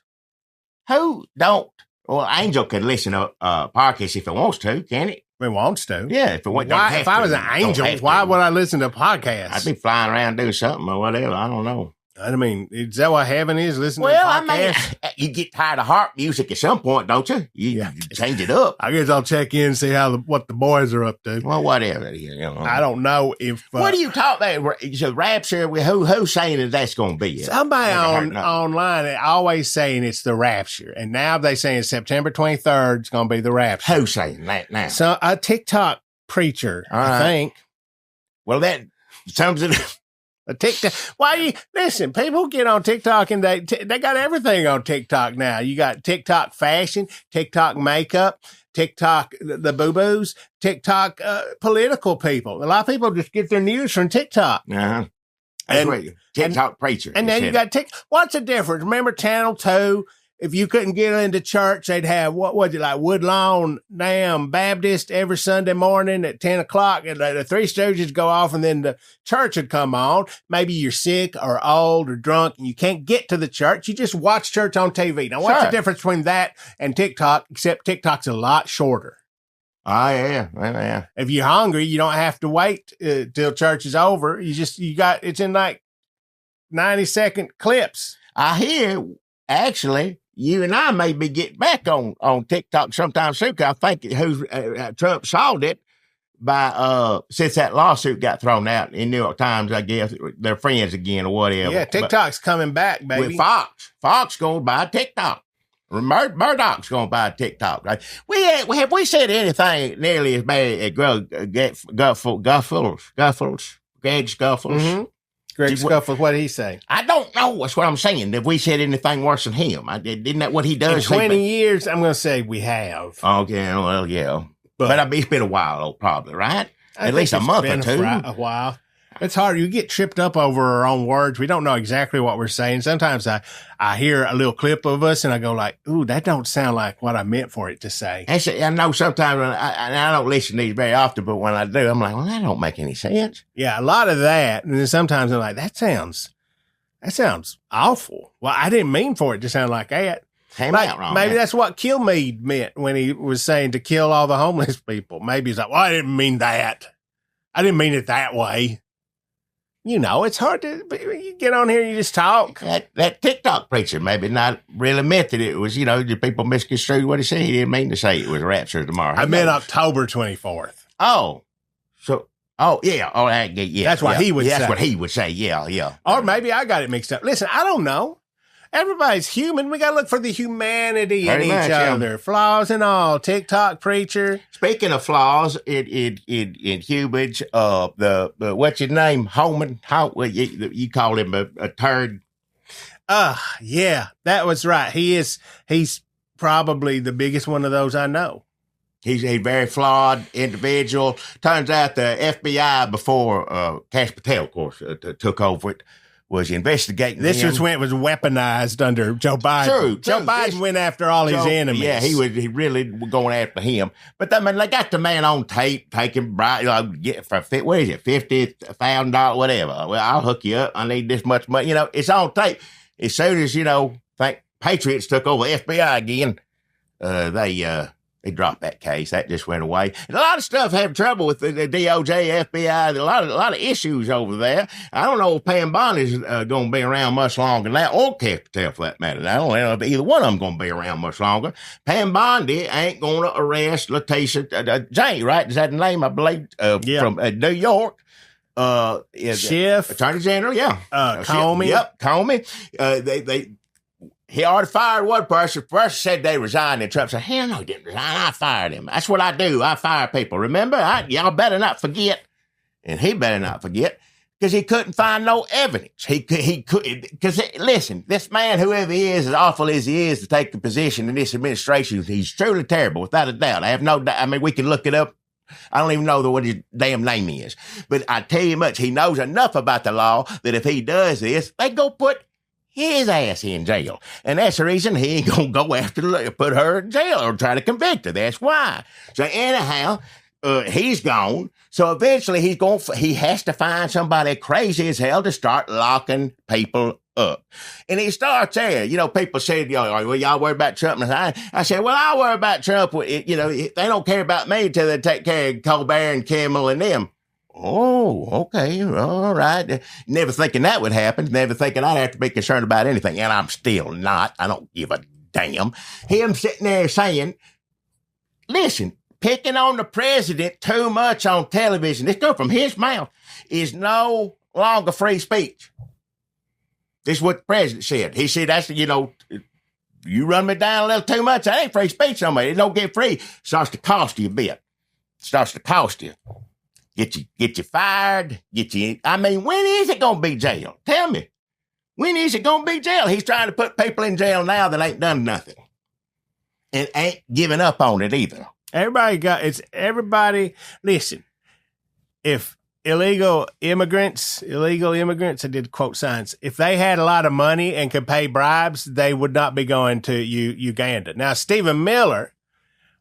Who don't? Well, Angel can listen to podcasts if it wants to, can it? It wants to. Yeah, if I was an angel, why would I listen to podcasts? I'd be flying around doing something or whatever. I don't know. I mean, is that what heaven is? Listening to podcasts? You get tired of harp music at some point, don't you? You change it up. I guess I'll check in and see what the boys are up to. Well, whatever. I don't know if. What are you talking about? So Rapture, who's saying that's going to be? Somebody online always saying it's the Rapture. And now they saying September 23rd is going to be the Rapture. Who's saying that now? So a TikTok preacher, I think. Well, that sounds... A TikTok. Listen, people get on TikTok and they got everything on TikTok now. You got TikTok fashion, TikTok makeup, TikTok the boo-boos, TikTok political people. A lot of people just get their news from TikTok. Uh-huh. That's right. TikTok preacher. And then you got what's the difference? Remember Channel 2 if you couldn't get into church, they'd have, what was it, like Woodlawn Dam Baptist every Sunday morning at 10 o'clock. And the Three Stooges go off and then the church would come on. Maybe you're sick or old or drunk and you can't get to the church. You just watch church on TV. Now, what's the difference between that and TikTok, except TikTok's a lot shorter? Oh, yeah. Well, yeah. If you're hungry, you don't have to wait till church is over. It's in like 90-second clips. I hear, actually, you and I may be getting back on TikTok sometime soon. 'Cause I think Trump solved it by since that lawsuit got thrown out in New York Times. I guess they're friends again or whatever. Yeah, TikTok's coming back, baby. With Fox going to buy TikTok. Murdoch's going to buy TikTok. Right? Have we said anything nearly as bad as Greg Scuffles? Mm-hmm. Greg Scuffles, what did he say? I don't know. That's what I'm saying. Have we said anything worse than him? Isn't that what he does? In 20 years, I'm going to say we have. Okay, well, yeah. But it's been a while, probably, right? At least a month or two. A while. It's hard. You get tripped up over our own words. We don't know exactly what we're saying. Sometimes I hear a little clip of us and I go like, ooh, that don't sound like what I meant for it to say. I know sometimes I don't listen to these very often, but when I do, I'm like, well, that don't make any sense. Yeah, a lot of that. And then sometimes I'm like, that sounds awful. Well, I didn't mean for it to sound like that. Came out wrong. Maybe that's what Kilmeade meant when he was saying to kill all the homeless people. Maybe he's like, well, I didn't mean that. I didn't mean it that way. You know, it's hard you get on here and you just talk. That TikTok preacher maybe not really meant that it was, the people misconstrued what he said. He didn't mean to say it was Rapture tomorrow. I meant October 24th. Oh, yeah. Oh, yeah. That's what he would say. That's what he would say. Yeah. Or maybe I got it mixed up. Listen, I don't know. Everybody's human. We got to look for the humanity in each other. Yeah. Flaws and all. TikTok preacher. Speaking of flaws in humans, the what's his name? Homan. You call him a turd. Yeah, that was right. He's probably the biggest one of those I know. He's a very flawed individual. Turns out the FBI before Cash Patel, of course, took over it, was investigating this him. was when it was weaponized under Joe Biden. True. Joe Biden went after all his enemies. Yeah, he really was going after him. But I mean, they got the man on tape taking get for what is it, $50,000, whatever. Well, I'll hook you up. I need this much money. It's on tape. As soon as think Patriots took over FBI again, they dropped that case. That just went away. And a lot of stuff have trouble with the DOJ, FBI. A lot of issues over there. I don't know if Pam Bondi is going to be around much longer than that, or Cash Patel for that matter. I don't know if either one of them going to be around much longer. Pam Bondi ain't going to arrest Letitia James, right? Is that the name, I believe, from New York? Schiff. Attorney General, yeah. Comey. Yep, Comey. He already fired one person. First said they resigned, and Trump said, hell no, he didn't resign. I fired him. That's what I do. I fire people. Remember? Y'all better not forget. And he better not forget, because he couldn't find no evidence. He could, because listen, this man, whoever he is, as awful as he is to take the position in this administration, he's truly terrible, without a doubt. I have no doubt. I mean, we can look it up. I don't even know what his damn name is. But I tell you much, he knows enough about the law that if he does this, they go put his ass in jail. And that's the reason he ain't going to go after put her in jail or try to convict her. That's why. So anyhow, he's gone. So eventually he has to find somebody crazy as hell to start locking people up. And he starts there. People said, well, y'all worry about Trump. And I said, well, I worry about Trump. They don't care about me until they take care of Colbert and Kimmel and them. Oh, okay, all right. Never thinking that would happen. Never thinking I'd have to be concerned about anything. And I'm still not. I don't give a damn. Him sitting there saying, listen, picking on the president too much on television, this come from his mouth, is no longer free speech. This is what the president said. He said, that's, you run me down a little too much, that ain't free speech no more. It don't get free. Starts to cost you a bit. Starts to cost you. Get you fired, I mean, when is it going to be jail? Tell me. When is it going to be jail? He's trying to put people in jail now that ain't done nothing. And ain't giving up on it either. Everybody, listen, if illegal immigrants, I did quote signs. If they had a lot of money and could pay bribes, they would not be going to Uganda. Now, Stephen Miller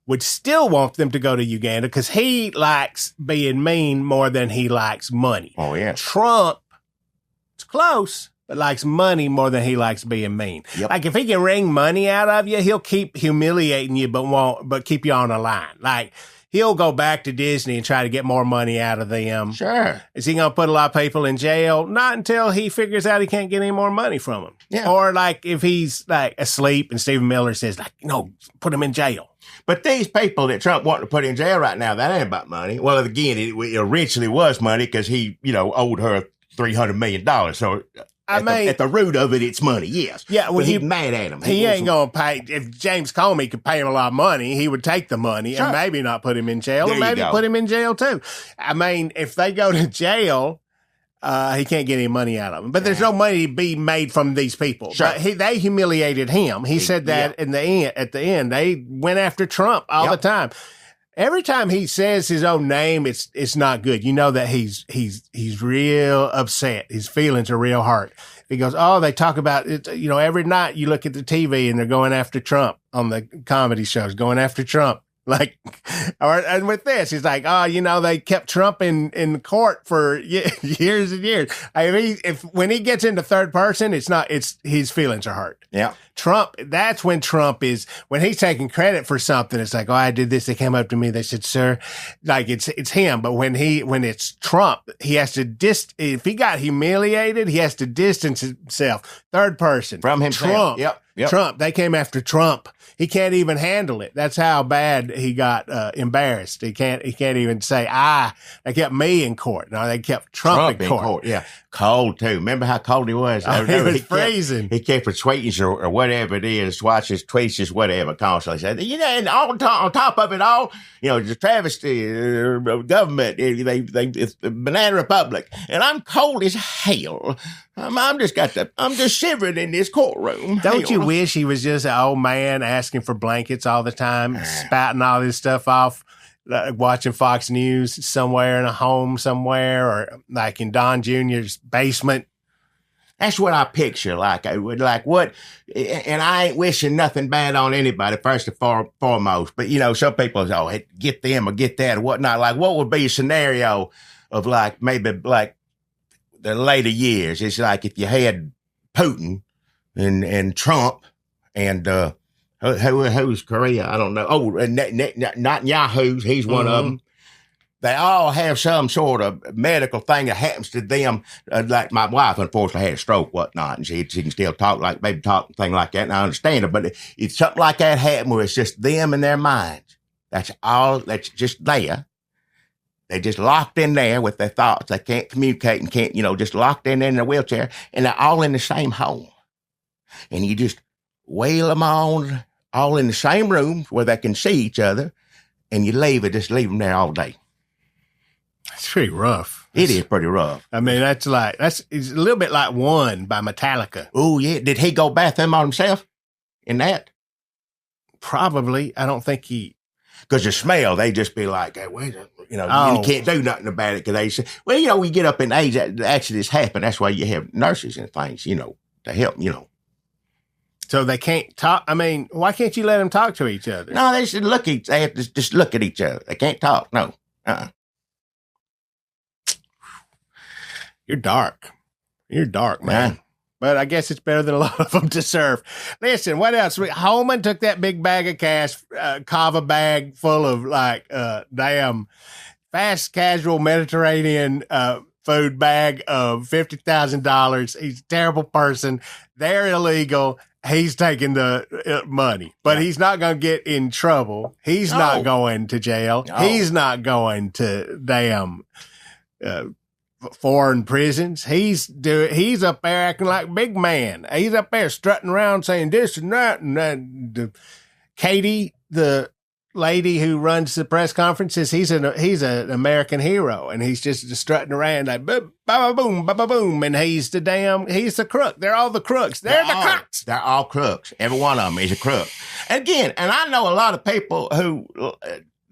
would still want them to go to Uganda because he likes being mean more than he likes money. Oh, yeah. Trump, it's close, but likes money more than he likes being mean. Yep. Like if he can wring money out of you, he'll keep humiliating you, but keep you on the line. Like he'll go back to Disney and try to get more money out of them. Sure. Is he going to put a lot of people in jail? Not until he figures out he can't get any more money from them. Yeah. Or like if he's like asleep and Stephen Miller says like, no, put him in jail. But these people that Trump wanting to put in jail right now, that ain't about money. Well, again, it originally was money because he, owed her $300 million. So at the root of it, it's money, yes. Yeah, well, but he's mad at him. He ain't going to pay. If James Comey could pay him a lot of money, he would take the money and maybe not put him in jail, or maybe put him in jail too. I mean, if they go to jail, he can't get any money out of them. But there's no money to be made from these people. Sure. But they humiliated him. He said that at the end. They went after Trump all the time. Every time he says his own name, it's not good. You know that he's real upset. His feelings are real hurt. He goes, oh, they talk about it. Every night you look at the TV and they're going after Trump on the comedy shows, going after Trump. And with this, he's like, oh, they kept Trump in court for years and years. I mean, when he gets into third person, it's his feelings are hurt. Yeah. Trump, that's when when he's taking credit for something, it's like, oh, I did this. They came up to me. They said, sir, like it's him. But when it's Trump, he has to if he got humiliated, he has to distance himself. Third person. From himself. Trump. Yep. Trump. They came after Trump. He can't even handle it. That's how bad he got embarrassed. He can't even say, they kept me in court. No, they kept Trump in court. Yeah. Cold too. Remember how cold he was? He was freezing. He kept retweeting or whatever it is, watches, tweets, whatever, constantly said, and on top of it all, the travesty, government, it's the banana republic, and I'm cold as hell. I'm just shivering in this courtroom. Don't you wish he was just an old man asking for blankets all the time, spouting all this stuff off, watching Fox News somewhere in a home somewhere, or like in Don Jr.'s basement? That's what I picture. What, and I ain't wishing nothing bad on anybody, first and foremost. But, some people say, hey, get them or get that or whatnot. Like, what would be a scenario of maybe the later years? It's like if you had Putin and Trump and, who's Korea? I don't know. Oh, Netanyahu, he's one of them. They all have some sort of medical thing that happens to them. Like my wife, unfortunately, had a stroke, whatnot, and she can still talk thing like that, and I understand her. But if something like that happened where it's just them and their minds, that's just there. They're just locked in there with their thoughts. They can't communicate and can't, just locked in there in a wheelchair, and they're all in the same home. And you just wheel them on, all in the same room where they can see each other, and you just leave them there all day. It's pretty rough. It is pretty rough. I mean, it's a little bit like One by Metallica. Oh, yeah. Did he go bathroom on himself in that? Probably. I don't think he... Because the smell, they just be like, hey, wait, you can't do nothing about it. Because they say, well, we get up in age, accidents happen. That's why you have nurses and things, to help, So they can't talk? I mean, why can't you let them talk to each other? No, they have to just look at each other. They can't talk. No. You're dark. You're dark, man. Yeah. But I guess it's better than a lot of them deserve. Listen, what else? Homan took that big bag of cash, Cava bag full of damn fast casual Mediterranean food bag of $50,000. He's a terrible person. They're illegal. He's taking the money, but he's not going to get in trouble. He's not going to jail. No. He's not going to damn foreign prisons. He's up there acting like big man. He's up there strutting around saying this and that. And Katie, the lady who runs the press conferences, he's an American hero, and he's just strutting around like ba-ba-boom, ba-ba-boom, and he's the crook. They're all the crooks. They're the crooks. They're all crooks. Every one of them is a crook. And again, and I know a lot of people who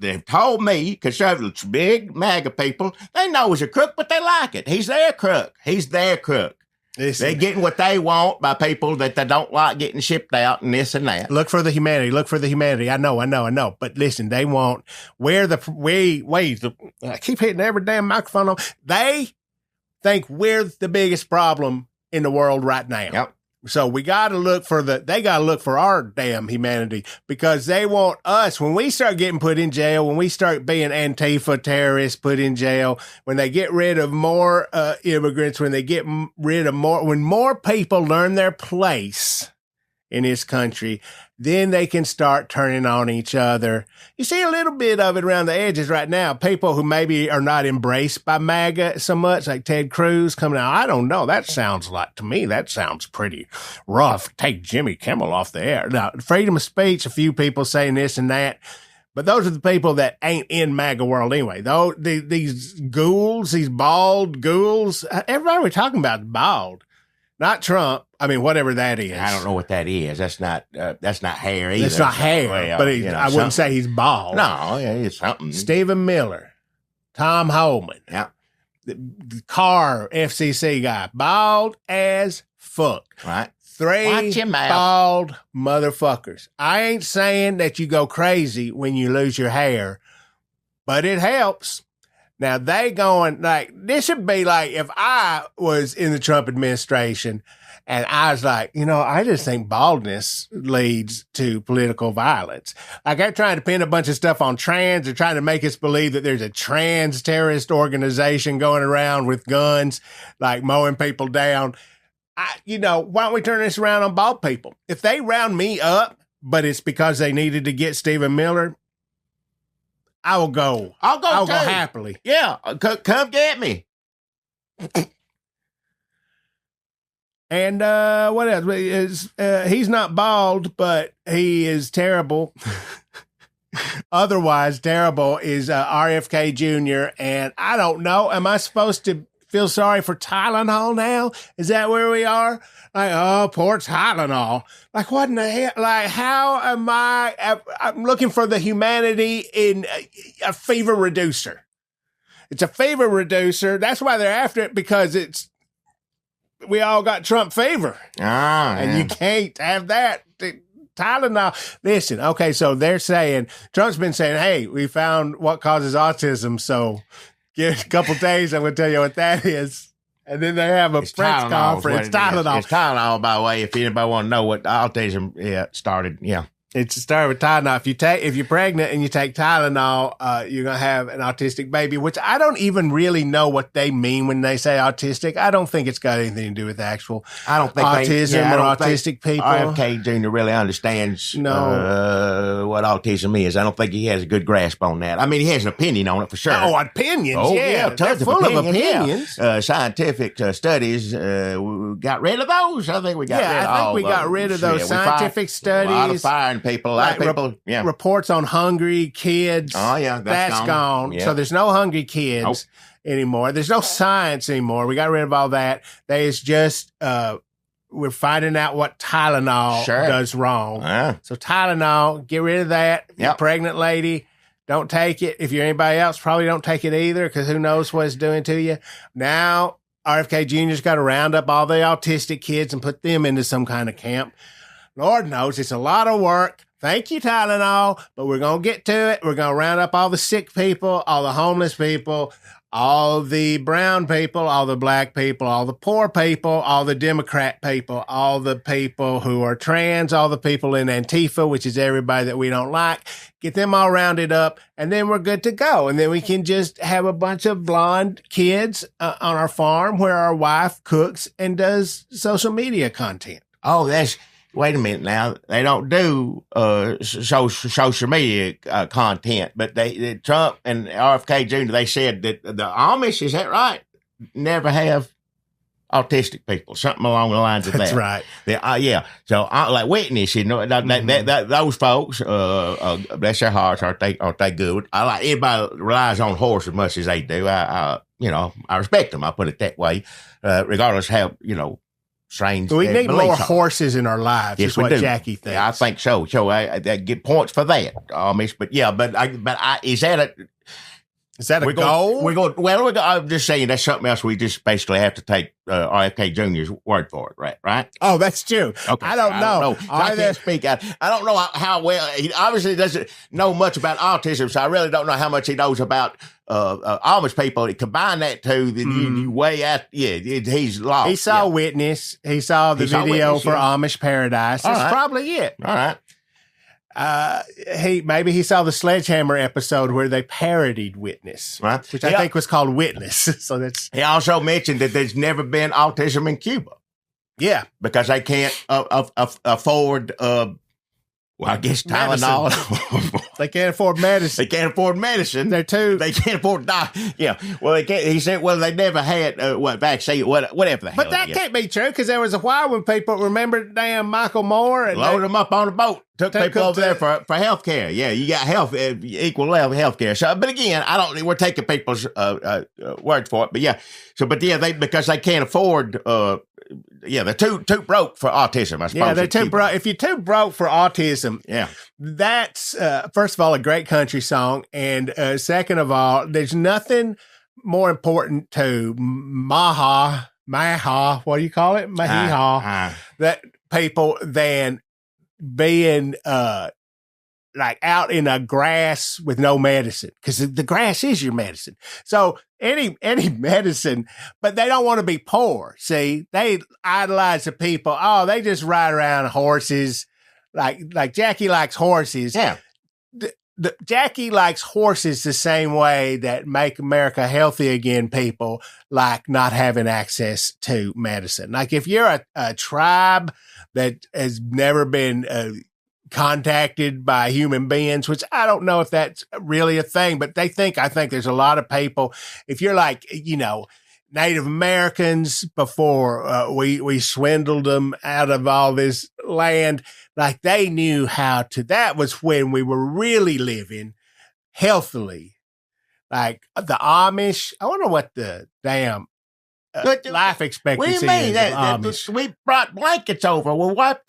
they've told me, conservatives, big MAGA people, they know he's a crook, but they like it. He's their crook. He's their crook. Listen, they're getting what they want by people that they don't like getting shipped out and this and that. Look for the humanity. Look for the humanity. I know. But listen, they want I keep hitting every damn microphone on. They think we're the biggest problem in the world right now. Yep. So they got to look for our damn humanity, because they want us, when we start getting put in jail, when we start being Antifa terrorists put in jail, when they get rid of more immigrants, when they get rid of when more people learn their place in this country, then they can start turning on each other. You see a little bit of it around the edges right now. People who maybe are not embraced by MAGA so much, like Ted Cruz coming out. I don't know. That sounds pretty rough. Take Jimmy Kimmel off the air. Now, freedom of speech, a few people saying this and that. But those are the people that ain't in MAGA world anyway. Though these ghouls, these bald ghouls, everybody we're talking about is bald. Not Trump. I mean, whatever that is. I don't know what that is. That's not hair either. It's not hair, well, but I wouldn't say he's bald. No, it's something. Stephen Miller, Tom Homan, the car FCC guy, bald as fuck. Right. Three bald motherfuckers. I ain't saying that you go crazy when you lose your hair, but it helps. Now, they going, like, this would be like if I was in the Trump administration and I was like, I just think baldness leads to political violence. Like, they're trying to pin a bunch of stuff on trans. They're trying to make us believe that there's a trans terrorist organization going around with guns, like mowing people down. Why don't we turn this around on bald people? If they round me up, but it's because they needed to get Stephen Miller, I will go. I'll go happily. Yeah, come get me. And what else? He's not bald, but he is terrible. Otherwise terrible is RFK Jr. And I don't know. Am I supposed to feel sorry for Tylenol now? Is that where we are? Like, oh, poor Tylenol. Like, what in the hell? Like, how am I'm looking for the humanity in a fever reducer. It's a fever reducer. That's why they're after it, because we all got Trump fever. And you can't have that. Tylenol. Listen, okay, so they're saying, Trump's been saying, hey, we found what causes autism, so give it a couple days, I'm going to tell you what that is. And then they have a press conference. Tylenol. It's Tylenol, by the way, if anybody want to know what autism started. Yeah. It's started with Tylenol. If you're pregnant and you take Tylenol, you're going to have an autistic baby, which I don't even really know what they mean when they say autistic. I don't think it's got anything to do with autism or autistic people. RFK Jr. really understands what autism is. I don't think he has a good grasp on that. I mean, he has an opinion on it for sure. Oh, opinions. Oh, yeah. Tons of opinions. Yeah. Scientific studies, we got rid of those. I think we got rid of those scientific studies. A lot of firing people. A lot of people, reports on hungry kids. Oh, yeah. That's gone. Yeah. So there's no hungry kids anymore. There's no science anymore. We got rid of all that. There's just, we're finding out what Tylenol does wrong. So Tylenol, get rid of that. You're a pregnant lady, don't take it. If you're anybody else, probably don't take it either, because who knows what it's doing to you. Now, RFK Jr.'s got to round up all the autistic kids and put them into some kind of camp. Lord knows it's a lot of work. Thank you, Tylenol, but we're going to get to it. We're going to round up all the sick people, all the homeless people, all the brown people, all the black people, all the poor people, all the Democrat people, all the people who are trans, all the people in Antifa, which is everybody that we don't like. Get them all rounded up, and then we're good to go. And then we can just have a bunch of blonde kids on our farm where our wife cooks and does social media content. Oh, wait a minute now. They don't do social media content, but they Trump and RFK Jr., they said that the Amish, is that right, never have autistic people, something along the lines of that. That's right. Yeah. So, like witness, those folks, bless their hearts, aren't they good? I like anybody relies on horse as much as they do. I respect them. I put it that way, regardless of how, strange. We need more beliefs are. horses in our lives. Yes, is we what do. Jackie thinks. Yeah, I think so. So I get points for that, Amish. But yeah, is that a goal? I'm just saying that's something else. We just basically have to take RFK Jr.'s word for it, right? Oh, that's true. Okay. I don't know. I can't speak. I don't know how well he obviously doesn't know much about autism, so I really don't know how much he knows about Amish people. Combine that to the way out. Yeah, he's lost. He saw Witness. He saw the video for yeah. Amish Paradise. That's probably it. All right. Maybe he saw the Sledgehammer episode where they parodied Witness, Right. which I think was called Witness. So that's He also mentioned that there's never been autism in Cuba because they can't afford. I guess Tylenol. They can't afford medicine. They can't afford medicine. They can't afford yeah. Well, they can't. He said, well, they never had vaccine, whatever the hell. But that can't be true because there was a while when people remember damn Michael Moore and loaded them up on a boat, took people over there for health care. Yeah, you got equal level health care. So, but again, we're taking people's word for it. But yeah, because they can't afford. They're too broke for autism, I suppose. Yeah, they're too broke. If you're too broke for autism, that's, first of all, a great country song. And second of all, there's nothing more important to Maha, what do you call it? Mahiha, that people than being like out in a grass with no medicine, because the grass is your medicine. So any medicine, but they don't want to be poor. See, they idolize the people. Oh, they just ride around horses. Like Jackie likes horses. Yeah. Jackie likes horses the same way that Make America Healthy Again people like not having access to medicine. Like if you're a tribe that has never been contacted by human beings, which I don't know if that's really a thing, but I think there's a lot of people. If you're like, Native Americans before we swindled them out of all this land, like they knew how to, that was when we were really living healthily. Like the Amish, I wonder what the damn life expectancy. What do you mean? Amish. We brought blankets over. Well, what?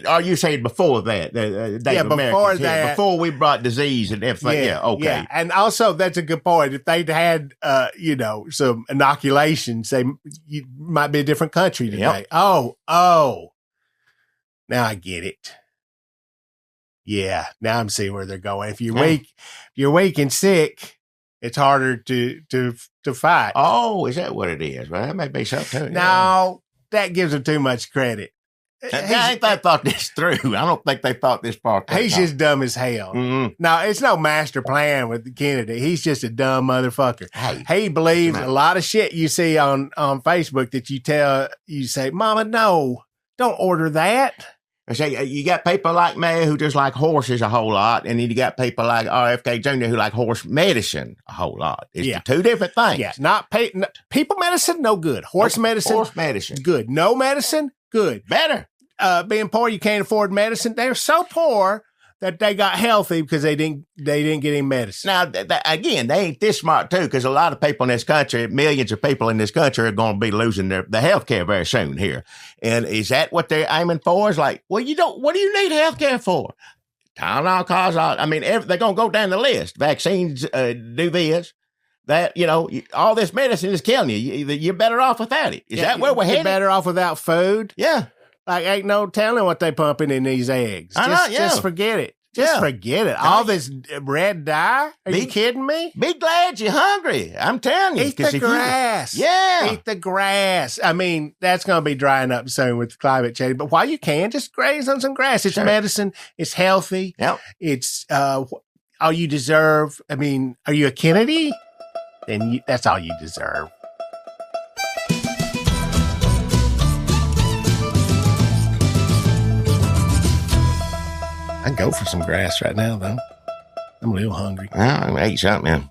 Are you saying before that? Before that, before we brought disease and everything. Yeah, okay. Yeah. And also, that's a good point. If they'd had, some inoculations, you might be a different country today. Yep. Oh, now I get it. Yeah, now I'm seeing where they're going. If you're weak and sick, it's harder to fight. Oh, is that what it is? Well, that may be something too. No, that gives them too much credit. I think they thought this through. I don't think they thought this part through. He's just dumb as hell. Mm-hmm. No, it's no master plan with Kennedy. He's just a dumb motherfucker. Hey, he believes a lot of shit you see on Facebook that you say, Mama, no, don't order that. I say you got people like me who just like horses a whole lot, and then you got people like RFK Jr. who like horse medicine a whole lot. It's two different things. Yeah, people medicine, no good. Horse medicine, good. No medicine, good. Better. Being poor, you can't afford medicine. They're so poor that they got healthy because they didn't get any medicine. Now, again, they ain't this smart, too, because a lot of people in this country, millions of people in this country are going to be losing their health care very soon here. And is that what they're aiming for? Is like, well, what do you need health care for? Tylenol cause, they're going to go down the list. Vaccines do this. That, all this medicine is killing you. You're better off without it. Is that where we're headed? You're better off without food? Yeah. Like, ain't no telling what they pumping in these eggs. Just forget it. Forget it. All this red dye? Are you kidding me? Be glad you're hungry. I'm telling you. Eat the grass. Eat the grass. That's going to be drying up soon with climate change. But while you can, just graze on some grass. It's medicine. It's healthy. Yep. It's all you deserve. Are you a Kennedy? Then that's all you deserve. I can go for some grass right now, though. I'm a little hungry. Well, I'm going to eat something.